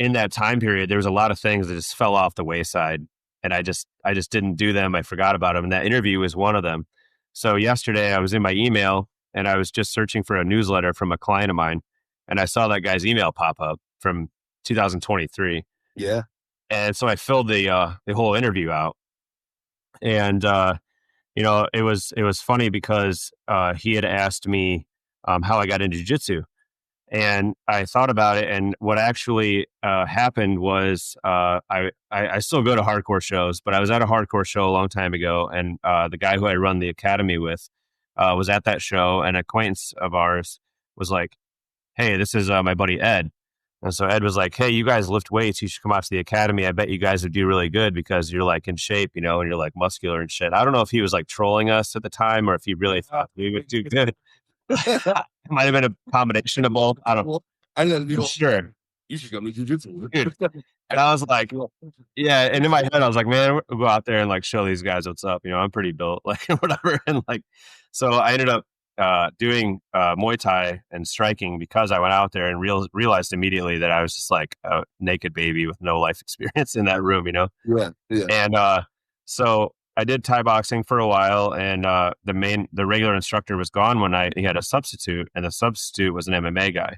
Speaker 1: in that time period, there was a lot of things that just fell off the wayside, and I just didn't do them. I forgot about them, and that interview was one of them. So yesterday, I was in my email and I was just searching for a newsletter from a client of mine, and I saw that guy's email pop up from 2023,
Speaker 2: Yeah.
Speaker 1: and so I filled the whole interview out, and you know, it was funny because he had asked me how I got into jiu-jitsu, and I thought about it, and what actually happened was I still go to hardcore shows, but I was at a hardcore show a long time ago, and the guy who I run the academy with was at that show, and an acquaintance of ours was like, "Hey, this is my buddy Ed." And so Ed was like, "Hey, you guys lift weights. You should come out to the academy. I bet you guys would do really good because you're like in shape, you know, and you're like muscular and shit." I don't know if he was like trolling us at the time or if he really thought we would do good. It might have been a combination of both. I don't
Speaker 2: Well, I know
Speaker 1: for
Speaker 2: you.
Speaker 1: sure,
Speaker 2: You should come to jujitsu.
Speaker 1: dude. And I was like, yeah. And in my head, I was like, man, we'll go out there and like show these guys what's up. You know, I'm pretty built, like whatever. And like, so I ended up doing Muay Thai and striking because I went out there and realized immediately that I was just like a naked baby with no life experience in that room, you know?
Speaker 2: Yeah. Yeah.
Speaker 1: And so I did Thai boxing for a while, and the regular instructor was gone one night. He had a substitute, and the substitute was an MMA guy.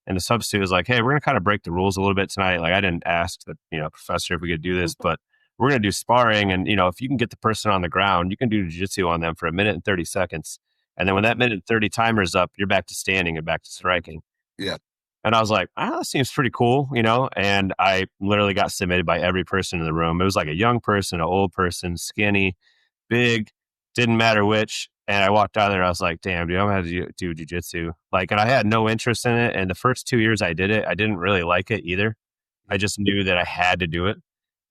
Speaker 1: And the substitute was like, "Hey, we're gonna kind of break the rules a little bit tonight. Like, I didn't ask the professor if we could do this, but we're gonna do sparring. And if you can get the person on the ground, you can do jiu-jitsu on them for 1 minute and 30 seconds. And then when that 1 minute 30 timer is up, you're back to standing and back to striking."
Speaker 2: Yeah.
Speaker 1: And I was like, that seems pretty cool, And I literally got submitted by every person in the room. It was like a young person, an old person, skinny, big, didn't matter which. And I walked out there and I was like, damn, dude, I'm going to do jujitsu. Like, and I had no interest in it. And the first 2 years I did it, I didn't really like it either. I just knew that I had to do it.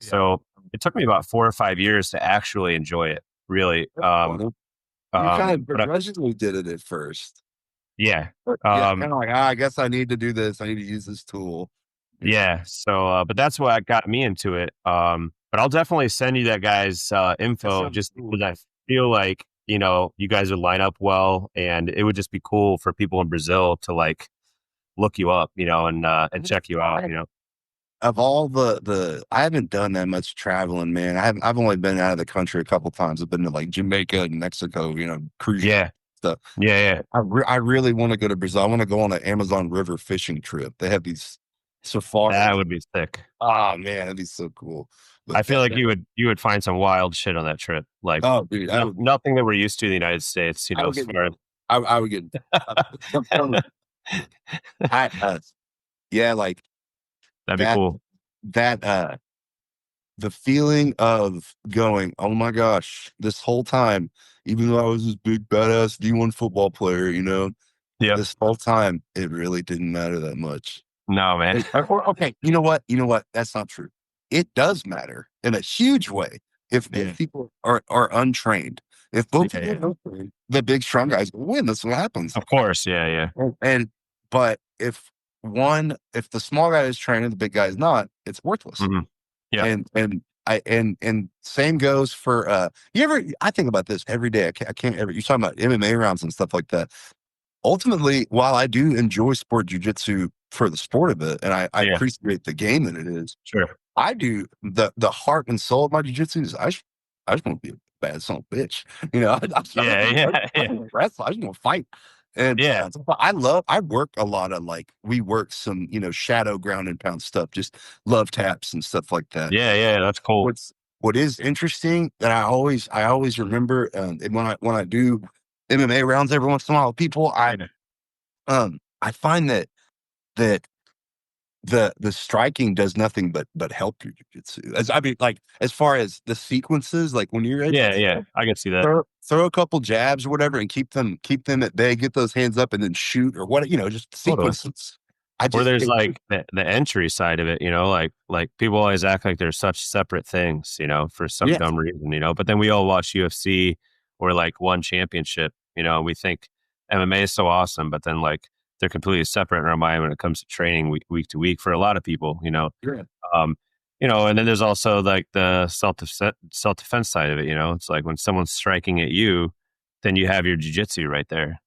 Speaker 2: Yeah.
Speaker 1: So it took me about 4 or 5 years to actually enjoy it, really.
Speaker 2: You kind of
Speaker 1: But
Speaker 2: begrudgingly did it at first.
Speaker 1: yeah.
Speaker 2: Yeah. Kind of like, I guess I need to do this. I need to use this tool.
Speaker 1: Yeah. So, but that's what got me into it. But I'll definitely send you that guy's info just because I feel like, you guys would line up well, and it would just be cool for people in Brazil to like look you up, and check you out,
Speaker 2: Of all I haven't done that much traveling, man. I've only been out of the country a couple times. I've been to like Jamaica and Mexico, cruise
Speaker 1: Yeah.
Speaker 2: stuff.
Speaker 1: Yeah.
Speaker 2: I really want to go to Brazil. I want to go on an Amazon River fishing trip. They have these safaris.
Speaker 1: That would be sick.
Speaker 2: Oh man, that'd be so cool. But
Speaker 1: I feel like you would find some wild shit on that trip. Like,
Speaker 2: oh dude,
Speaker 1: nothing that we're used to in the United States,
Speaker 2: I would get yeah, like
Speaker 1: that'd be
Speaker 2: that
Speaker 1: cool.
Speaker 2: that the feeling of going, oh my gosh, this whole time, even though I was this big badass D1 football player,
Speaker 1: Yeah.
Speaker 2: this whole time, it really didn't matter that much.
Speaker 1: No, man.
Speaker 2: Okay, you know what? That's not true. It does matter in a huge way if people are untrained. If both people are untrained, the big strong guys will win. That's what happens.
Speaker 1: Of course, yeah.
Speaker 2: But if the small guy is trained and the big guy is not, it's worthless.
Speaker 1: Mm-hmm. Yeah.
Speaker 2: And same goes for I think about this every day. I can't ever. You're talking about MMA rounds and stuff like that. Ultimately, while I do enjoy sport jiu-jitsu for the sport of it, and I appreciate the game that it is,
Speaker 1: Sure.
Speaker 2: I do the heart and soul of my jiu-jitsu is I just want to be a bad son of a bitch. I just want to fight. And I work a lot of we work some, shadow ground and pound stuff, just love taps and stuff like that.
Speaker 1: Yeah, that's cool.
Speaker 2: what is interesting that I always remember, and when I do MMA rounds every once in a while with people, I find that the striking does nothing but help your jujitsu. As I mean, like as far as the sequences, like when you're
Speaker 1: Yeah, yeah, I can see that.
Speaker 2: throw a couple jabs or whatever and keep them at bay, get those hands up and then shoot or what, just
Speaker 1: Totally.
Speaker 2: sequences. I
Speaker 1: Or
Speaker 2: just
Speaker 1: there's like the entry side of it, like people always act like they're such separate things, for some
Speaker 2: yeah,
Speaker 1: dumb reason. But then we all watch UFC or like one championship, and we think MMA is so awesome, but then like they're completely separate in our mind when it comes to training week to week for a lot of people.
Speaker 2: yeah.
Speaker 1: Um, and then there's also like the self defense side of it. It's like when someone's striking at you, then you have your jujitsu right there,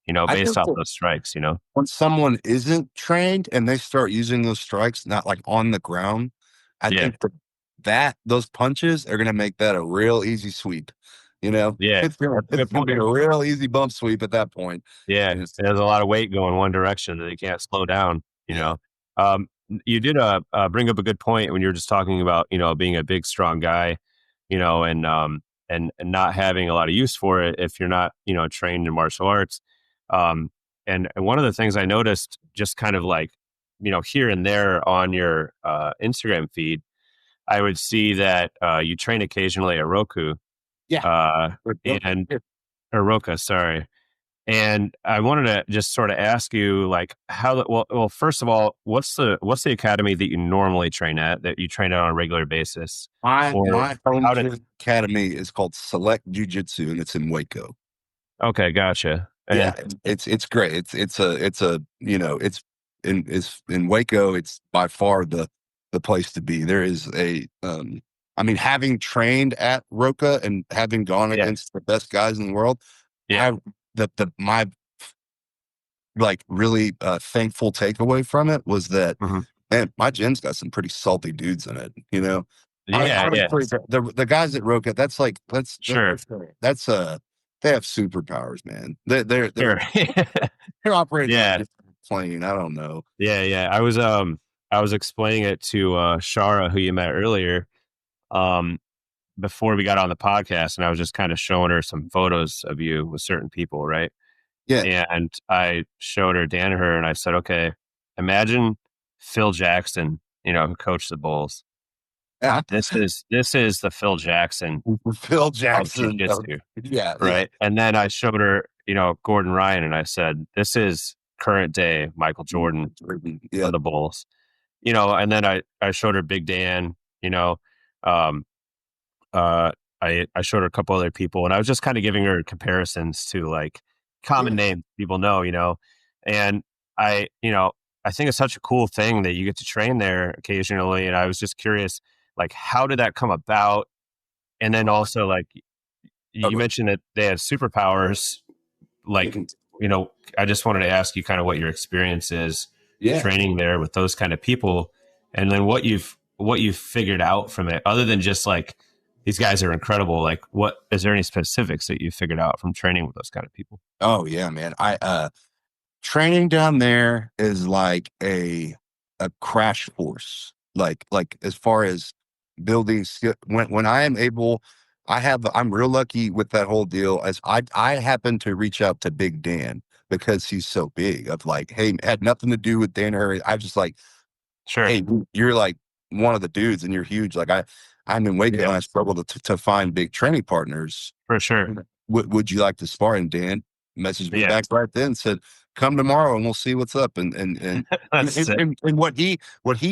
Speaker 2: I
Speaker 1: based
Speaker 2: think
Speaker 1: off
Speaker 2: that
Speaker 1: those strikes.
Speaker 2: when someone isn't trained and they start using those strikes, not like on the ground, I
Speaker 1: Yeah.
Speaker 2: think that those punches are gonna make that a real easy sweep.
Speaker 1: Yeah.
Speaker 2: It's gonna
Speaker 1: That's a
Speaker 2: it's
Speaker 1: good
Speaker 2: gonna
Speaker 1: point.
Speaker 2: be a real easy bump sweep at that point.
Speaker 1: Yeah,
Speaker 2: And it's
Speaker 1: there's a lot of weight going one direction that they can't slow down.
Speaker 2: yeah,
Speaker 1: You did bring up a good point when you were just talking about being a big strong guy, and not having a lot of use for it if you're not trained in martial arts. And one of the things I noticed, just kind of like here and there on your Instagram feed, I would see that you train occasionally at Roku,
Speaker 2: yeah.
Speaker 1: uh,
Speaker 2: Okay.
Speaker 1: and or Roka, sorry. And I wanted to just sort of ask you, like, well, first of all, what's the academy that you normally train at, that you train at on a regular basis, or
Speaker 2: My home
Speaker 1: how did?
Speaker 2: gym academy is called Select Jiu-Jitsu and it's in Waco.
Speaker 1: Okay, gotcha.
Speaker 2: Yeah,
Speaker 1: And
Speaker 2: it's great. It's it's in Waco. It's by far the place to be. There is I mean, having trained at Roca and having gone
Speaker 1: yeah,
Speaker 2: against the best guys in the world,
Speaker 1: yeah,
Speaker 2: I the my like really thankful takeaway from it was that,
Speaker 1: hmm,
Speaker 2: man, my gym's got some pretty salty dudes in it.
Speaker 1: yeah, yeah,
Speaker 2: Honestly, the guys at Roca, that's like
Speaker 1: sure,
Speaker 2: that's they have superpowers, man.
Speaker 1: sure,
Speaker 2: They're operating on a
Speaker 1: yeah,
Speaker 2: different plane. I don't know.
Speaker 1: yeah, yeah. I was explaining it to Shara, who you met earlier, um, before we got on the podcast, and I was just kind of showing her some photos of you with certain people, right?
Speaker 2: Yeah,
Speaker 1: And I showed her Danaher, and I said, okay, imagine Phil Jackson, who coached the Bulls.
Speaker 2: yeah.
Speaker 1: This is the Phil Jackson
Speaker 2: Phil
Speaker 1: of
Speaker 2: Jackson.
Speaker 1: jiu-jitsu,
Speaker 2: Yeah, yeah.
Speaker 1: right? And then I showed her, Gordon Ryan, and I said, this is current day Michael Jordan
Speaker 2: Yeah,
Speaker 1: of the Bulls. And then I showed her Big Dan, um, uh, I showed her a couple other people, and I was just kind of giving her comparisons to like common
Speaker 2: yeah.
Speaker 1: names people know. And I think it's such a cool thing that you get to train there occasionally. And I was just curious, like, how did that come about? And then also, like, you
Speaker 2: Okay.
Speaker 1: mentioned that they had superpowers. Like, I just wanted to ask you kind of what your experience is
Speaker 2: Yeah.
Speaker 1: training there with those kind of people, and then what you've figured out from it, other than just like these guys are incredible. Like, what is there any specifics that you figured out from training with those kind of people?
Speaker 2: Oh yeah, man. I training down there is like a crash course. Like as far as building skill, when I am able, I'm real lucky with that whole deal. As I happen to reach out to Big Dan because he's so big. Of like, hey, it had nothing to do with Dan Hurry. I just like,
Speaker 1: Sure.
Speaker 2: hey, you're like one of the dudes and you're huge. Like I'm in Waco
Speaker 1: Yeah,
Speaker 2: and I struggle to find big training partners.
Speaker 1: for sure.
Speaker 2: Would you like to spar? And Dan messaged me
Speaker 1: Yeah,
Speaker 2: back right then, said, come tomorrow and we'll see what's up.
Speaker 1: that's sick.
Speaker 2: And what he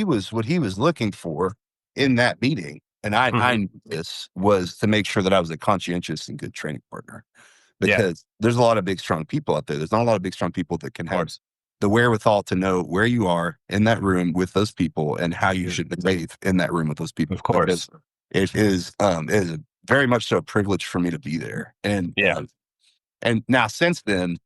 Speaker 2: was looking for in that meeting, and I
Speaker 1: Hmm.
Speaker 2: knew this, was to make sure that I was a conscientious and good training partner,
Speaker 1: Yeah,
Speaker 2: because there's a lot of big strong people out there. There's not a lot of big strong people that can
Speaker 1: of
Speaker 2: have
Speaker 1: course.
Speaker 2: the wherewithal to know where you are in that room with those people and how you
Speaker 1: Yeah,
Speaker 2: should behave in that room with those
Speaker 1: of
Speaker 2: people. Because
Speaker 1: course.
Speaker 2: it is very much so a privilege for me to be there.
Speaker 1: Yeah.
Speaker 2: And now since then,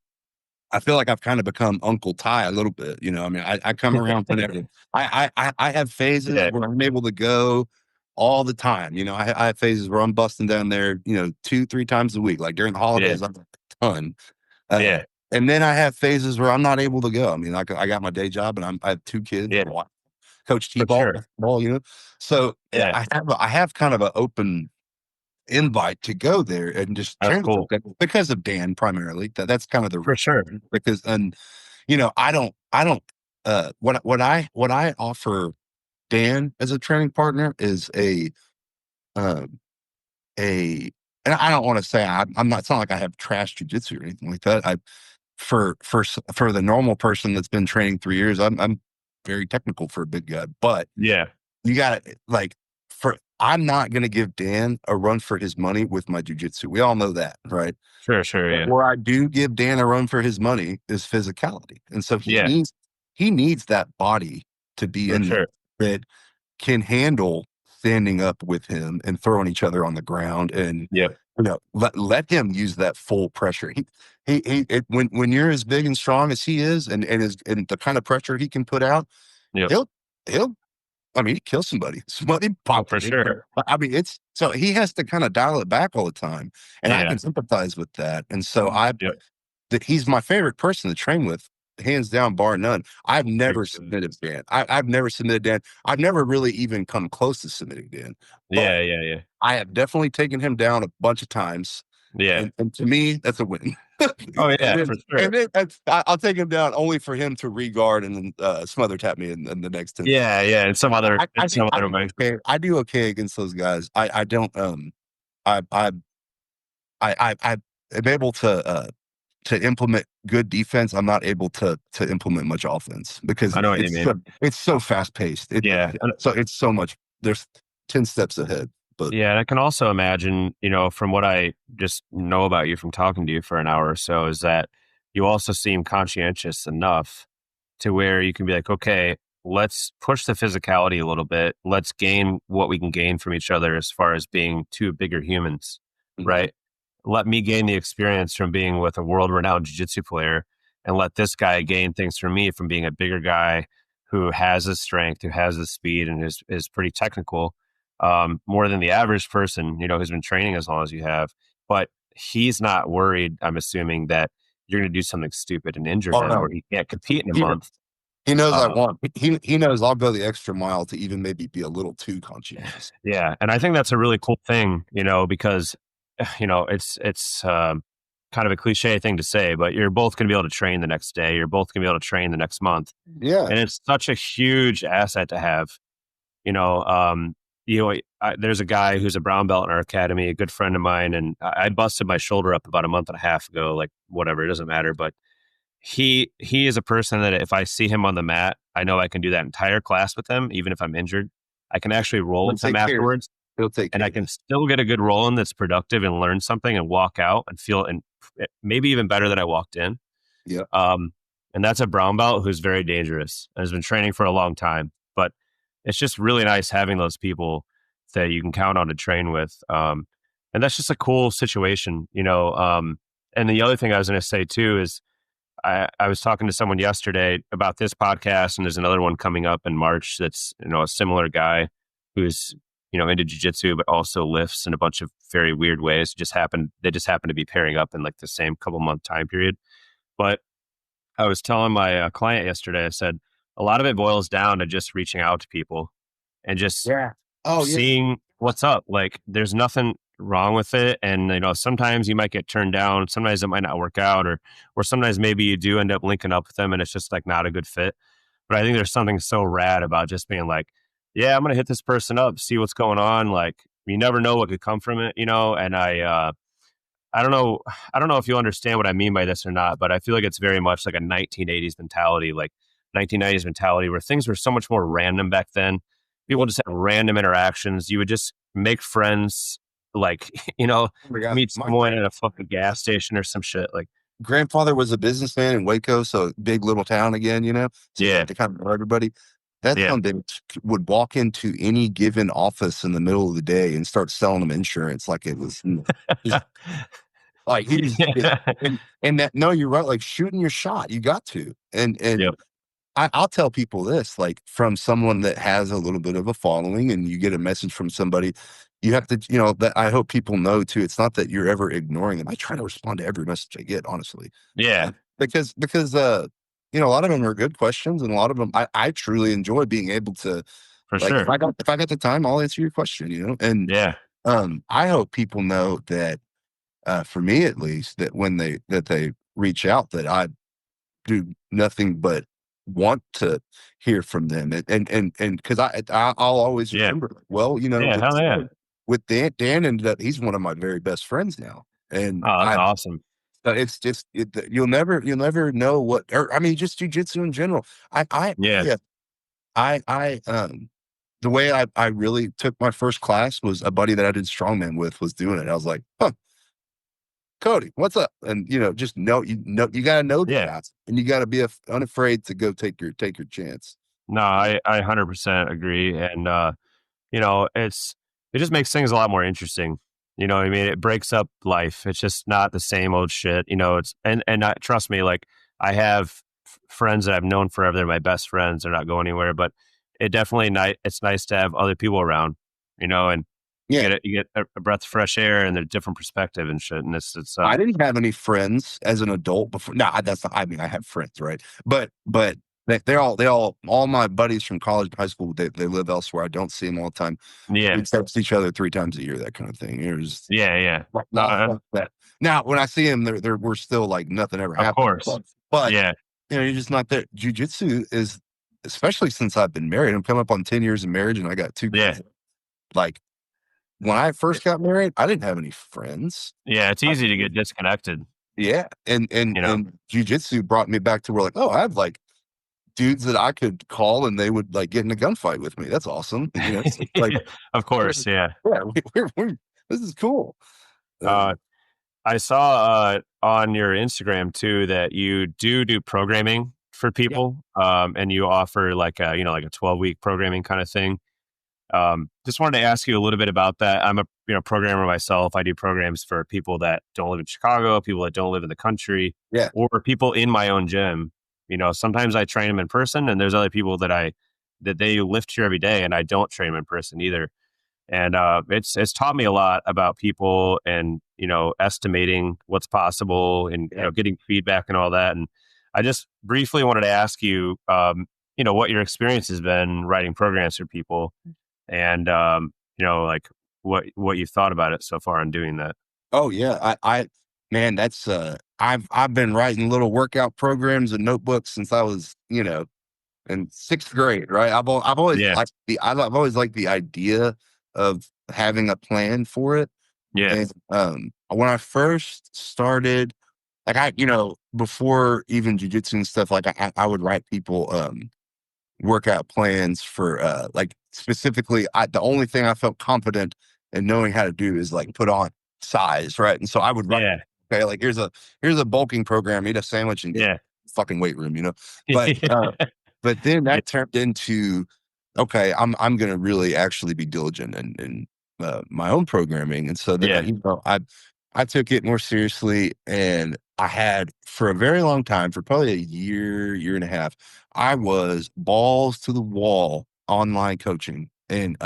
Speaker 2: I feel like I've kind of become Uncle Ty a little bit. I mean, I come around whenever. I have phases
Speaker 1: Yeah.
Speaker 2: where I'm able to go all the time. I have phases where I'm busting down there, 2, 3 times a week. Like during the
Speaker 1: Yeah.
Speaker 2: holidays, I'm a ton. Uh,
Speaker 1: Yeah.
Speaker 2: and then I have phases where I'm not able to go. I mean, I got my day job and I have 2 kids,
Speaker 1: Yeah.
Speaker 2: a wife. coach
Speaker 1: For
Speaker 2: T-ball,
Speaker 1: sure.
Speaker 2: ball, So yeah,
Speaker 1: Yeah.
Speaker 2: I have kind of an open invite to go there and just
Speaker 1: That's
Speaker 2: train with them
Speaker 1: cool.
Speaker 2: because of Dan primarily. That's kind of the
Speaker 1: For
Speaker 2: reason.
Speaker 1: sure.
Speaker 2: Because and I don't what I offer Dan as a training partner is um a and I don't want to say I'm not, it's not like I have trash jujitsu or anything like that. I for the normal person that's been training 3 years, I'm very technical for a big guy, but
Speaker 1: Yeah.
Speaker 2: you got to like for I'm not going to give Dan a run for his money with my jujitsu. We all know that, right?
Speaker 1: Sure. Sure.
Speaker 2: But
Speaker 1: Yeah.
Speaker 2: where I do give Dan a run for his money is physicality, and so
Speaker 1: Yeah.
Speaker 2: he needs that body to be
Speaker 1: For
Speaker 2: in there
Speaker 1: sure.
Speaker 2: that can handle standing up with him and throwing each other on the ground, and
Speaker 1: Yep.
Speaker 2: let him use that full pressure. When you're as big and strong as he is, and the kind of pressure he can put out,
Speaker 1: Yep.
Speaker 2: he'll he'll I mean, he kills somebody. Somebody
Speaker 1: Oh,
Speaker 2: popped
Speaker 1: for
Speaker 2: it.
Speaker 1: sure.
Speaker 2: I mean, it's so he has to kind of dial it back all the time, and I
Speaker 1: Yeah.
Speaker 2: can sympathize with that. And so I
Speaker 1: Yep.
Speaker 2: that he's my favorite person to train with, hands down, bar none. I've never
Speaker 1: Appreciate it.
Speaker 2: submitted Dan. I've never submitted Dan. I've never really even come close to submitting Dan,
Speaker 1: Yeah.
Speaker 2: but
Speaker 1: Yeah. Yeah.
Speaker 2: I have definitely taken him down a bunch of times,
Speaker 1: Yeah.
Speaker 2: and to me, that's a win.
Speaker 1: Oh,
Speaker 2: and
Speaker 1: yeah.
Speaker 2: then
Speaker 1: For
Speaker 2: and
Speaker 1: sure.
Speaker 2: then I'll take him down only for him to regard and then smother tap me in the next 10 seconds.
Speaker 1: Yeah. Yeah. And some other,
Speaker 2: I
Speaker 1: and
Speaker 2: do
Speaker 1: some
Speaker 2: I
Speaker 1: other
Speaker 2: do
Speaker 1: way.
Speaker 2: okay. I do okay against those guys. I don't I I I am able to implement good defense. I'm not able to implement much offense because
Speaker 1: I know what you mean.
Speaker 2: it's so fast paced.
Speaker 1: Yeah.
Speaker 2: It's so much. There's 10 steps ahead. But
Speaker 1: Yeah, and I can also imagine, from what I just know about you from talking to you for an hour or so, is that you also seem conscientious enough to where you can be like, okay, let's push the physicality a little bit. Let's gain what we can gain from each other as far as being two bigger humans,
Speaker 2: mhm.
Speaker 1: right? Let me gain the experience from being with a world renowned jiu-jitsu player, and let this guy gain things from me from being a bigger guy who has the strength, who has the speed, and is pretty technical, more than the average person, who's been training as long as you have. But he's not worried, I'm assuming, that you're going to do something stupid and injure
Speaker 2: Oh
Speaker 1: him,
Speaker 2: no,
Speaker 1: or he can't compete in a
Speaker 2: he
Speaker 1: month.
Speaker 2: he knows I
Speaker 1: Uh,
Speaker 2: want. He knows I'll go the extra mile to even maybe be a little too conscientious.
Speaker 1: yeah, and I think that's a really cool thing, because it's kind of a cliche thing to say, but you're both going to be able to train the next day. You're both going to be able to train the next month,
Speaker 2: Yeah,
Speaker 1: and it's such a huge asset to have. You know, um, there's a guy who's a brown belt in our academy, a good friend of mine, and I busted my shoulder up about a month and a half ago. Like, whatever, it doesn't matter, but he is a person that if I see him on the mat, I know I can do that entire class with him, even if I'm injured. I can actually roll
Speaker 2: he'll
Speaker 1: with him
Speaker 2: take care.
Speaker 1: afterwards,
Speaker 2: He'll take
Speaker 1: and
Speaker 2: care
Speaker 1: I
Speaker 2: of
Speaker 1: can
Speaker 2: you.
Speaker 1: still get a good roll in that's productive and learn something and walk out and feel and maybe even better than I walked in.
Speaker 2: Yeah.
Speaker 1: Um, and that's a brown belt who's very dangerous and has been training for a long time. But it's just really nice having those people that you can count on to train with. And that's just a cool situation. And the other thing I was going to say too is I was talking to someone yesterday about this podcast, and there's another one coming up in March that's a similar guy who's into jujitsu, but also lifts in a bunch of very weird ways. They just happen to be pairing up in like the same couple month time period. But I was telling my client yesterday, I said a lot of it boils down to just reaching out to people and just
Speaker 2: Yeah. Oh yeah.
Speaker 1: seeing what's up. Like, there's nothing wrong with it. And, sometimes you might get turned down. Sometimes it might not work out, or sometimes maybe you do end up linking up with them and it's just like not a good fit. But I think there's something so rad about just being like, yeah, I'm going to hit this person up, see what's going on. Like, you never know what could come from it. And I don't know. I don't know if you understand what I mean by this or not, but I feel like it's very much like a 1980s mentality, like 1990s mentality, where things were so much more random back then. People just had random interactions. You would just make friends, like
Speaker 2: Oh my God.
Speaker 1: meet someone at a fucking gas station or some shit. Like,
Speaker 2: Grandfather was a businessman in Waco, so big little town again. So you
Speaker 1: yeah,
Speaker 2: have to kind of know everybody. That
Speaker 1: yeah,
Speaker 2: son bitch would walk into any given office in the middle of the day and start selling them insurance like it was just like he's
Speaker 1: yeah,
Speaker 2: and that no, you're right. Like shooting your shot, you got to. And
Speaker 1: yep,
Speaker 2: I'll tell people this, like from someone that has a little bit of a following, and you get a message from somebody, you have to, that I hope people know too. It's not that you're ever ignoring them. I try to respond to every message I get, honestly,
Speaker 1: yeah,
Speaker 2: because a lot of them are good questions, and a lot of them I truly enjoy being able to,
Speaker 1: For
Speaker 2: like,
Speaker 1: sure.
Speaker 2: if I got the time, I'll answer your question, and
Speaker 1: Yeah.
Speaker 2: I hope people know that, for me at least, that when they reach out, that I do nothing but want to hear from them, and because I'll always
Speaker 1: Yeah.
Speaker 2: remember, well,
Speaker 1: Yeah. Hell yeah.
Speaker 2: with Dan ended up, he's one of my very best friends now, and
Speaker 1: Oh, that's
Speaker 2: I
Speaker 1: awesome.
Speaker 2: it's just you'll never know what, or I mean, just jujitsu in general.
Speaker 1: Yeah.
Speaker 2: The way I really took my first class was a buddy that I did strongman with was doing it. I was like, huh, Cody, what's up? And just you gotta know the
Speaker 1: Yeah.
Speaker 2: guys, and you gotta be unafraid to go take your chance.
Speaker 1: No,
Speaker 2: Uh,
Speaker 1: I 100% agree. And, it just makes things a lot more interesting. You know what I mean? It breaks up life. It's just not the same old shit. Trust me, like I have friends that I've known forever. They're my best friends. They're not going anywhere, but it's nice to have other people around, and
Speaker 2: yeah,
Speaker 1: you get a breath of fresh air and a different perspective and shit. And
Speaker 2: I didn't have any friends as an adult before. No, that's not, I mean, I have friends, right? But all my buddies from college and high school, they live elsewhere. I don't see them all the time.
Speaker 1: yeah,
Speaker 2: We text each other 3 times a year, that kind of thing. It was
Speaker 1: yeah, yeah. No,
Speaker 2: lost that. Now, when I see them, we're still like nothing ever
Speaker 1: of
Speaker 2: happened.
Speaker 1: course.
Speaker 2: But
Speaker 1: Yeah,
Speaker 2: you're just not there. Jiu-jitsu is, especially since I've been married. I'm coming up on 10 years of marriage, and I got 2 kids.
Speaker 1: yeah,
Speaker 2: Like, when I first got married, I didn't have any friends.
Speaker 1: yeah. It's easy to get disconnected.
Speaker 2: Yeah,
Speaker 1: You know.
Speaker 2: and jujitsu brought me back to where, like, oh, I have like dudes that I could call and they would like get in a gunfight with me. That's awesome. So it's like,
Speaker 1: Of course, yeah.
Speaker 2: yeah, this is cool.
Speaker 1: Uh,
Speaker 2: Um,
Speaker 1: I saw on your Instagram too that you do programming for
Speaker 2: yeah,
Speaker 1: people, and you offer like a 12-week programming kind of thing. Just wanted to ask you a little bit about that. I'm a programmer myself. I do programs for people that don't live in Chicago, people that don't live in the country,
Speaker 2: yeah.
Speaker 1: or people in my own gym. Sometimes I train them in person, and there's other people that they lift here every day, and I don't train them in person either. And it's taught me a lot about people and estimating what's possible and
Speaker 2: Yeah.
Speaker 1: getting feedback and all that. And I just briefly wanted to ask you, what your experience has been writing programs for people, and like what you've thought about it so far in doing that.
Speaker 2: Oh yeah. Man, that's I've been writing little workout programs and notebooks since I was, in 6th grade, right? I've always
Speaker 1: Yeah,
Speaker 2: liked I've always liked the idea of having a plan for it.
Speaker 1: yeah,
Speaker 2: And when I first started, like, before even jujitsu and stuff, like, I would write people workout plans for, like, specifically, the only thing I felt confident in knowing how to do is like put on size, right? And so I would write,
Speaker 1: yeah,
Speaker 2: okay, like, here's a bulking program, eat a sandwich and get
Speaker 1: yeah,
Speaker 2: fucking weight room. But then
Speaker 1: yeah,
Speaker 2: that turned into, okay, I'm gonna really actually be diligent in my own programming, and so that,
Speaker 1: yeah,
Speaker 2: I took it more seriously, and I had for a very long time, for probably a year and a half, I was balls to the wall online coaching, and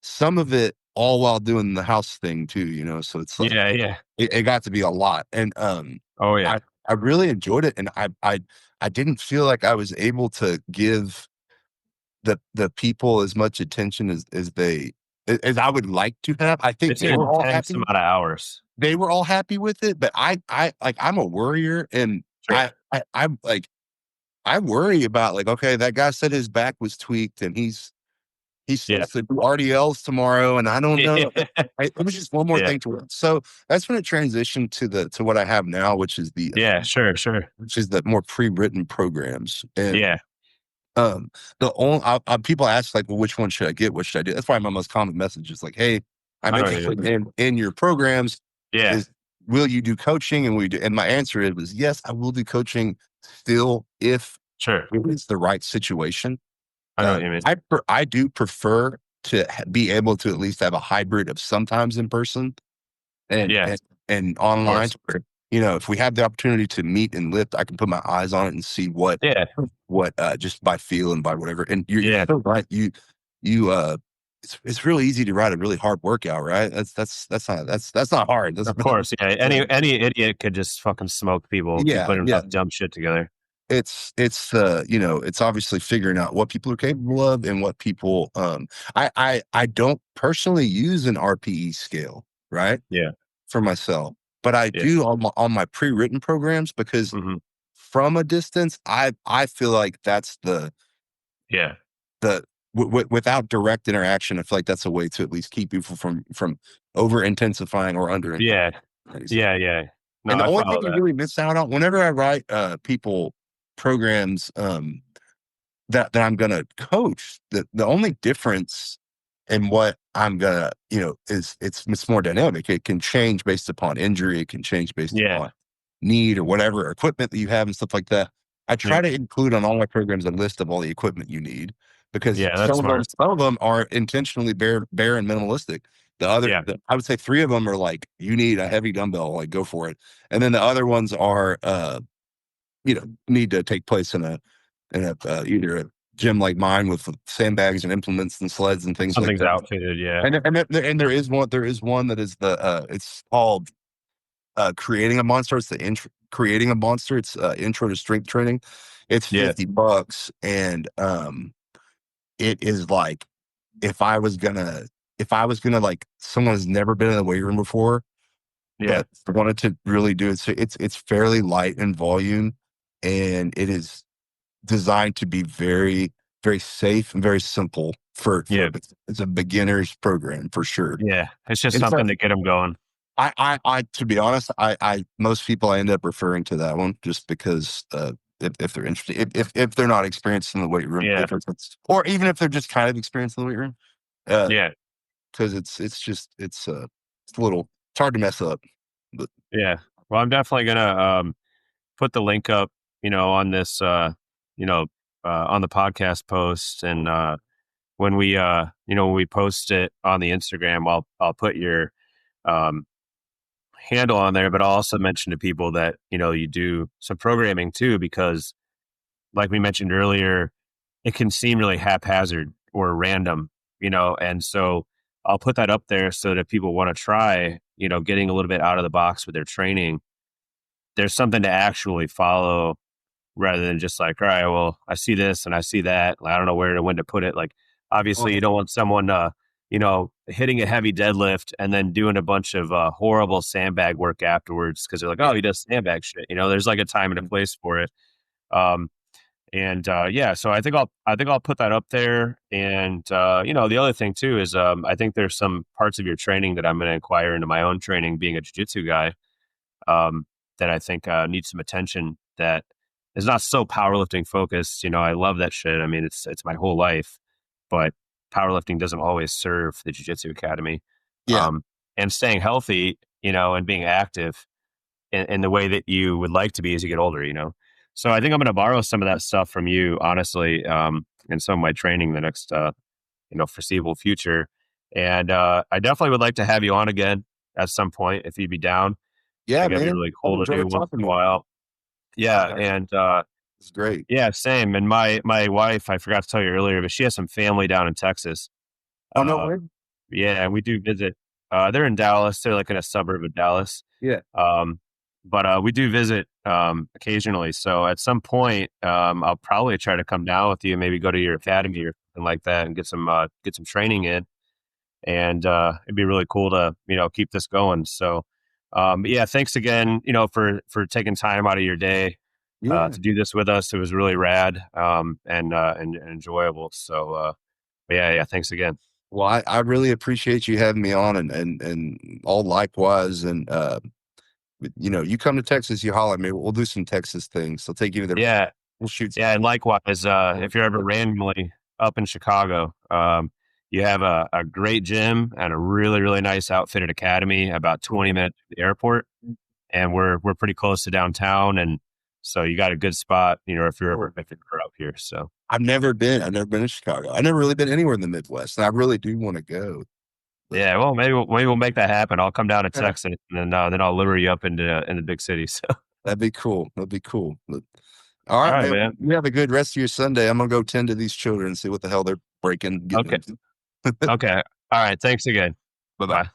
Speaker 2: some of it all while doing the house thing too. So it's like
Speaker 1: yeah, yeah.
Speaker 2: it got to be a lot, and
Speaker 1: Oh yeah,
Speaker 2: I really enjoyed it, and I didn't feel like I was able to give the people as much attention as I would like to have. I think
Speaker 1: it's an
Speaker 2: they were all
Speaker 1: intense
Speaker 2: happy.
Speaker 1: amount of hours.
Speaker 2: They were all happy with it, but I like, I'm a worrier, and
Speaker 1: Sure.
Speaker 2: I'm like, I worry about, like, okay, that guy said his back was tweaked, and he's
Speaker 1: Yeah.
Speaker 2: supposed to do RDLs tomorrow, and I don't know. It was just one more
Speaker 1: Yeah.
Speaker 2: thing to it. So that's when it transitioned to what I have now,
Speaker 1: Yeah. Sure. Sure.
Speaker 2: which is the more pre-written programs. And
Speaker 1: Yeah.
Speaker 2: um, the only people ask, like, well, which one should I get? What should I do? That's probably my most common message is like, hey, I'm
Speaker 1: I know what you
Speaker 2: interested
Speaker 1: mean.
Speaker 2: in your programs.
Speaker 1: Yeah.
Speaker 2: Is Will you do coaching? And we do. And my answer is was yes, I will do coaching still if
Speaker 1: Sure.
Speaker 2: it's the right situation.
Speaker 1: I know what you mean.
Speaker 2: I do prefer to be able to at least have a hybrid of sometimes in person and
Speaker 1: Yeah.
Speaker 2: and, and
Speaker 1: Of
Speaker 2: online.
Speaker 1: course.
Speaker 2: Where, if we have the opportunity to meet and lift, I can put my eyes on it and see
Speaker 1: Yeah.
Speaker 2: what just by feel and by whatever. And you're
Speaker 1: Yeah.
Speaker 2: so right. You it's really easy to write a really hard workout, right? That's not hard. That's
Speaker 1: Of course. Yeah. Any idiot could just fucking smoke people. Keep
Speaker 2: yeah,
Speaker 1: putting
Speaker 2: yeah.
Speaker 1: dumb shit together.
Speaker 2: you know, it's obviously figuring out what people are capable of and what people I don't personally use an RPE scale, right?
Speaker 1: Yeah.
Speaker 2: For myself, but I
Speaker 1: Yeah.
Speaker 2: do on my pre-written programs because
Speaker 1: Hmm.
Speaker 2: from a distance, I feel like that's
Speaker 1: Yeah.
Speaker 2: the without direct interaction, I feel like that's a way to at least keep people from over intensifying or under
Speaker 1: Yeah.
Speaker 2: intensifying.
Speaker 1: Yeah. Yeah. No,
Speaker 2: And the
Speaker 1: I
Speaker 2: only
Speaker 1: follow
Speaker 2: thing you
Speaker 1: that.
Speaker 2: really miss out on whenever I write people programs that I'm gonna coach, the only difference in what I'm gonna, you know, is it's more dynamic. It can change based upon injury, it can change based
Speaker 1: Yeah.
Speaker 2: upon need or whatever equipment that you have and stuff like that. I try
Speaker 1: Yeah.
Speaker 2: to include on all my programs a list of all the equipment you need because
Speaker 1: Yeah. That's smart.
Speaker 2: some of them are intentionally bare and minimalistic.
Speaker 1: Yeah.
Speaker 2: I would say three of them are like you need a heavy dumbbell, like go for it, and then the other ones are you know, need to take place in a either a gym like mine with sandbags and implements and sleds and things like
Speaker 1: Something's
Speaker 2: that.
Speaker 1: outfitted. Yeah.
Speaker 2: And there is one that is the it's called creating a monster. It's the intro creating a monster. It's intro to strength training. It's
Speaker 1: Yeah.
Speaker 2: $50 and it is like if I was gonna like someone who's never been in the weight room before
Speaker 1: Yeah.
Speaker 2: but wanted to really do it. So it's fairly light in volume and it is designed to be very safe and very simple
Speaker 1: Yeah.
Speaker 2: it's a beginner's program for sure.
Speaker 1: Yeah. It's just
Speaker 2: And so
Speaker 1: something to get them going.
Speaker 2: I to be honest, most people I end up referring to that one just because if they're interested, if they're not experienced in the weight room,
Speaker 1: Yeah.
Speaker 2: or even if they're just kind of experienced in the weight room, uh,
Speaker 1: Yeah.
Speaker 2: because it's a little it's hard to mess up. But
Speaker 1: Yeah. Well, I'm definitely gonna put the link up, on this, you know, on the podcast post, and when we, when we post it on the Instagram, I'll put your um, handle on there, but I'll also mention to people that you do some programming too, because like we mentioned earlier, it can seem really haphazard or random, and so I'll put that up there so that people want to try, getting a little bit out of the box with their training. There's something to actually follow rather than just like, all right, well, I see this and I see that. I don't know where to when to put it. Like, obviously, you don't want someone, hitting a heavy deadlift and then doing a bunch of horrible sandbag work afterwards because they're like, oh,
Speaker 2: yeah,
Speaker 1: he does sandbag shit. There's like a time and a place for it. Um, and yeah, so I think I'll put that up there. And the other thing too is I think there's some parts of your training that I'm going to inquire into my own training, being a jiu-jitsu guy, that I think needs some attention. That is not so powerlifting focused. I love that shit. I mean, it's my whole life, but powerlifting doesn't always serve the Jiu-Jitsu Academy.
Speaker 2: yeah,
Speaker 1: Um, and staying healthy, and being active in the way that you would like to be as you get older. So I think I'm going to borrow some of that stuff from you, honestly, in some of my training the next, foreseeable future. And I definitely would like to have you on again at some point if you'd be down. I
Speaker 2: yeah,
Speaker 1: think that'd be
Speaker 2: man.
Speaker 1: really
Speaker 2: I've
Speaker 1: cool to do
Speaker 2: enjoyed
Speaker 1: once
Speaker 2: talking
Speaker 1: in a
Speaker 2: with
Speaker 1: while. Yeah,
Speaker 2: you.
Speaker 1: and
Speaker 2: It's great.
Speaker 1: yeah, same. And my wife, I forgot to tell you earlier, but she has some family down in Texas.
Speaker 2: Oh no
Speaker 1: Uh,
Speaker 2: way.
Speaker 1: yeah, and we do visit. They're in Dallas. They're like in a suburb of Dallas.
Speaker 2: Yeah,
Speaker 1: Um, but we do visit occasionally. So at some point, I'll probably try to come down with you, maybe go to your academy or something like that, and get some training in. And it'd be really cool to keep this going. So yeah, thanks again, for taking time out of your day
Speaker 2: yeah.
Speaker 1: to do this with us. It was really rad, and enjoyable. So yeah, thanks again.
Speaker 2: Well, I really appreciate you having me on and all likewise. And you know, you come to Texas, you holler at me. We'll do some Texas things. I'll take you there.
Speaker 1: Yeah,
Speaker 2: We'll shoot some.
Speaker 1: yeah, and likewise, if you're ever randomly up in Chicago, you have a great gym and a really really nice outfitted academy about 20 minutes from the airport, and we're pretty close to downtown, and so you got a good spot, if you're ever up here. So
Speaker 2: I've never been to Chicago. I've never really been anywhere in the Midwest. And I really do want to go. But
Speaker 1: yeah, well, maybe we'll make that happen. I'll come down to Texas, and then I'll lure you up into in the big city. So
Speaker 2: that'd be cool. That'd be cool. But, all
Speaker 1: all
Speaker 2: right,
Speaker 1: right,
Speaker 2: man.
Speaker 1: man.
Speaker 2: You have a good rest of your Sunday. I'm gonna go tend to these children and see what the hell they're breaking, getting
Speaker 1: Okay,
Speaker 2: into.
Speaker 1: okay, all right. Thanks again.
Speaker 2: Bye bye.
Speaker 1: Bye.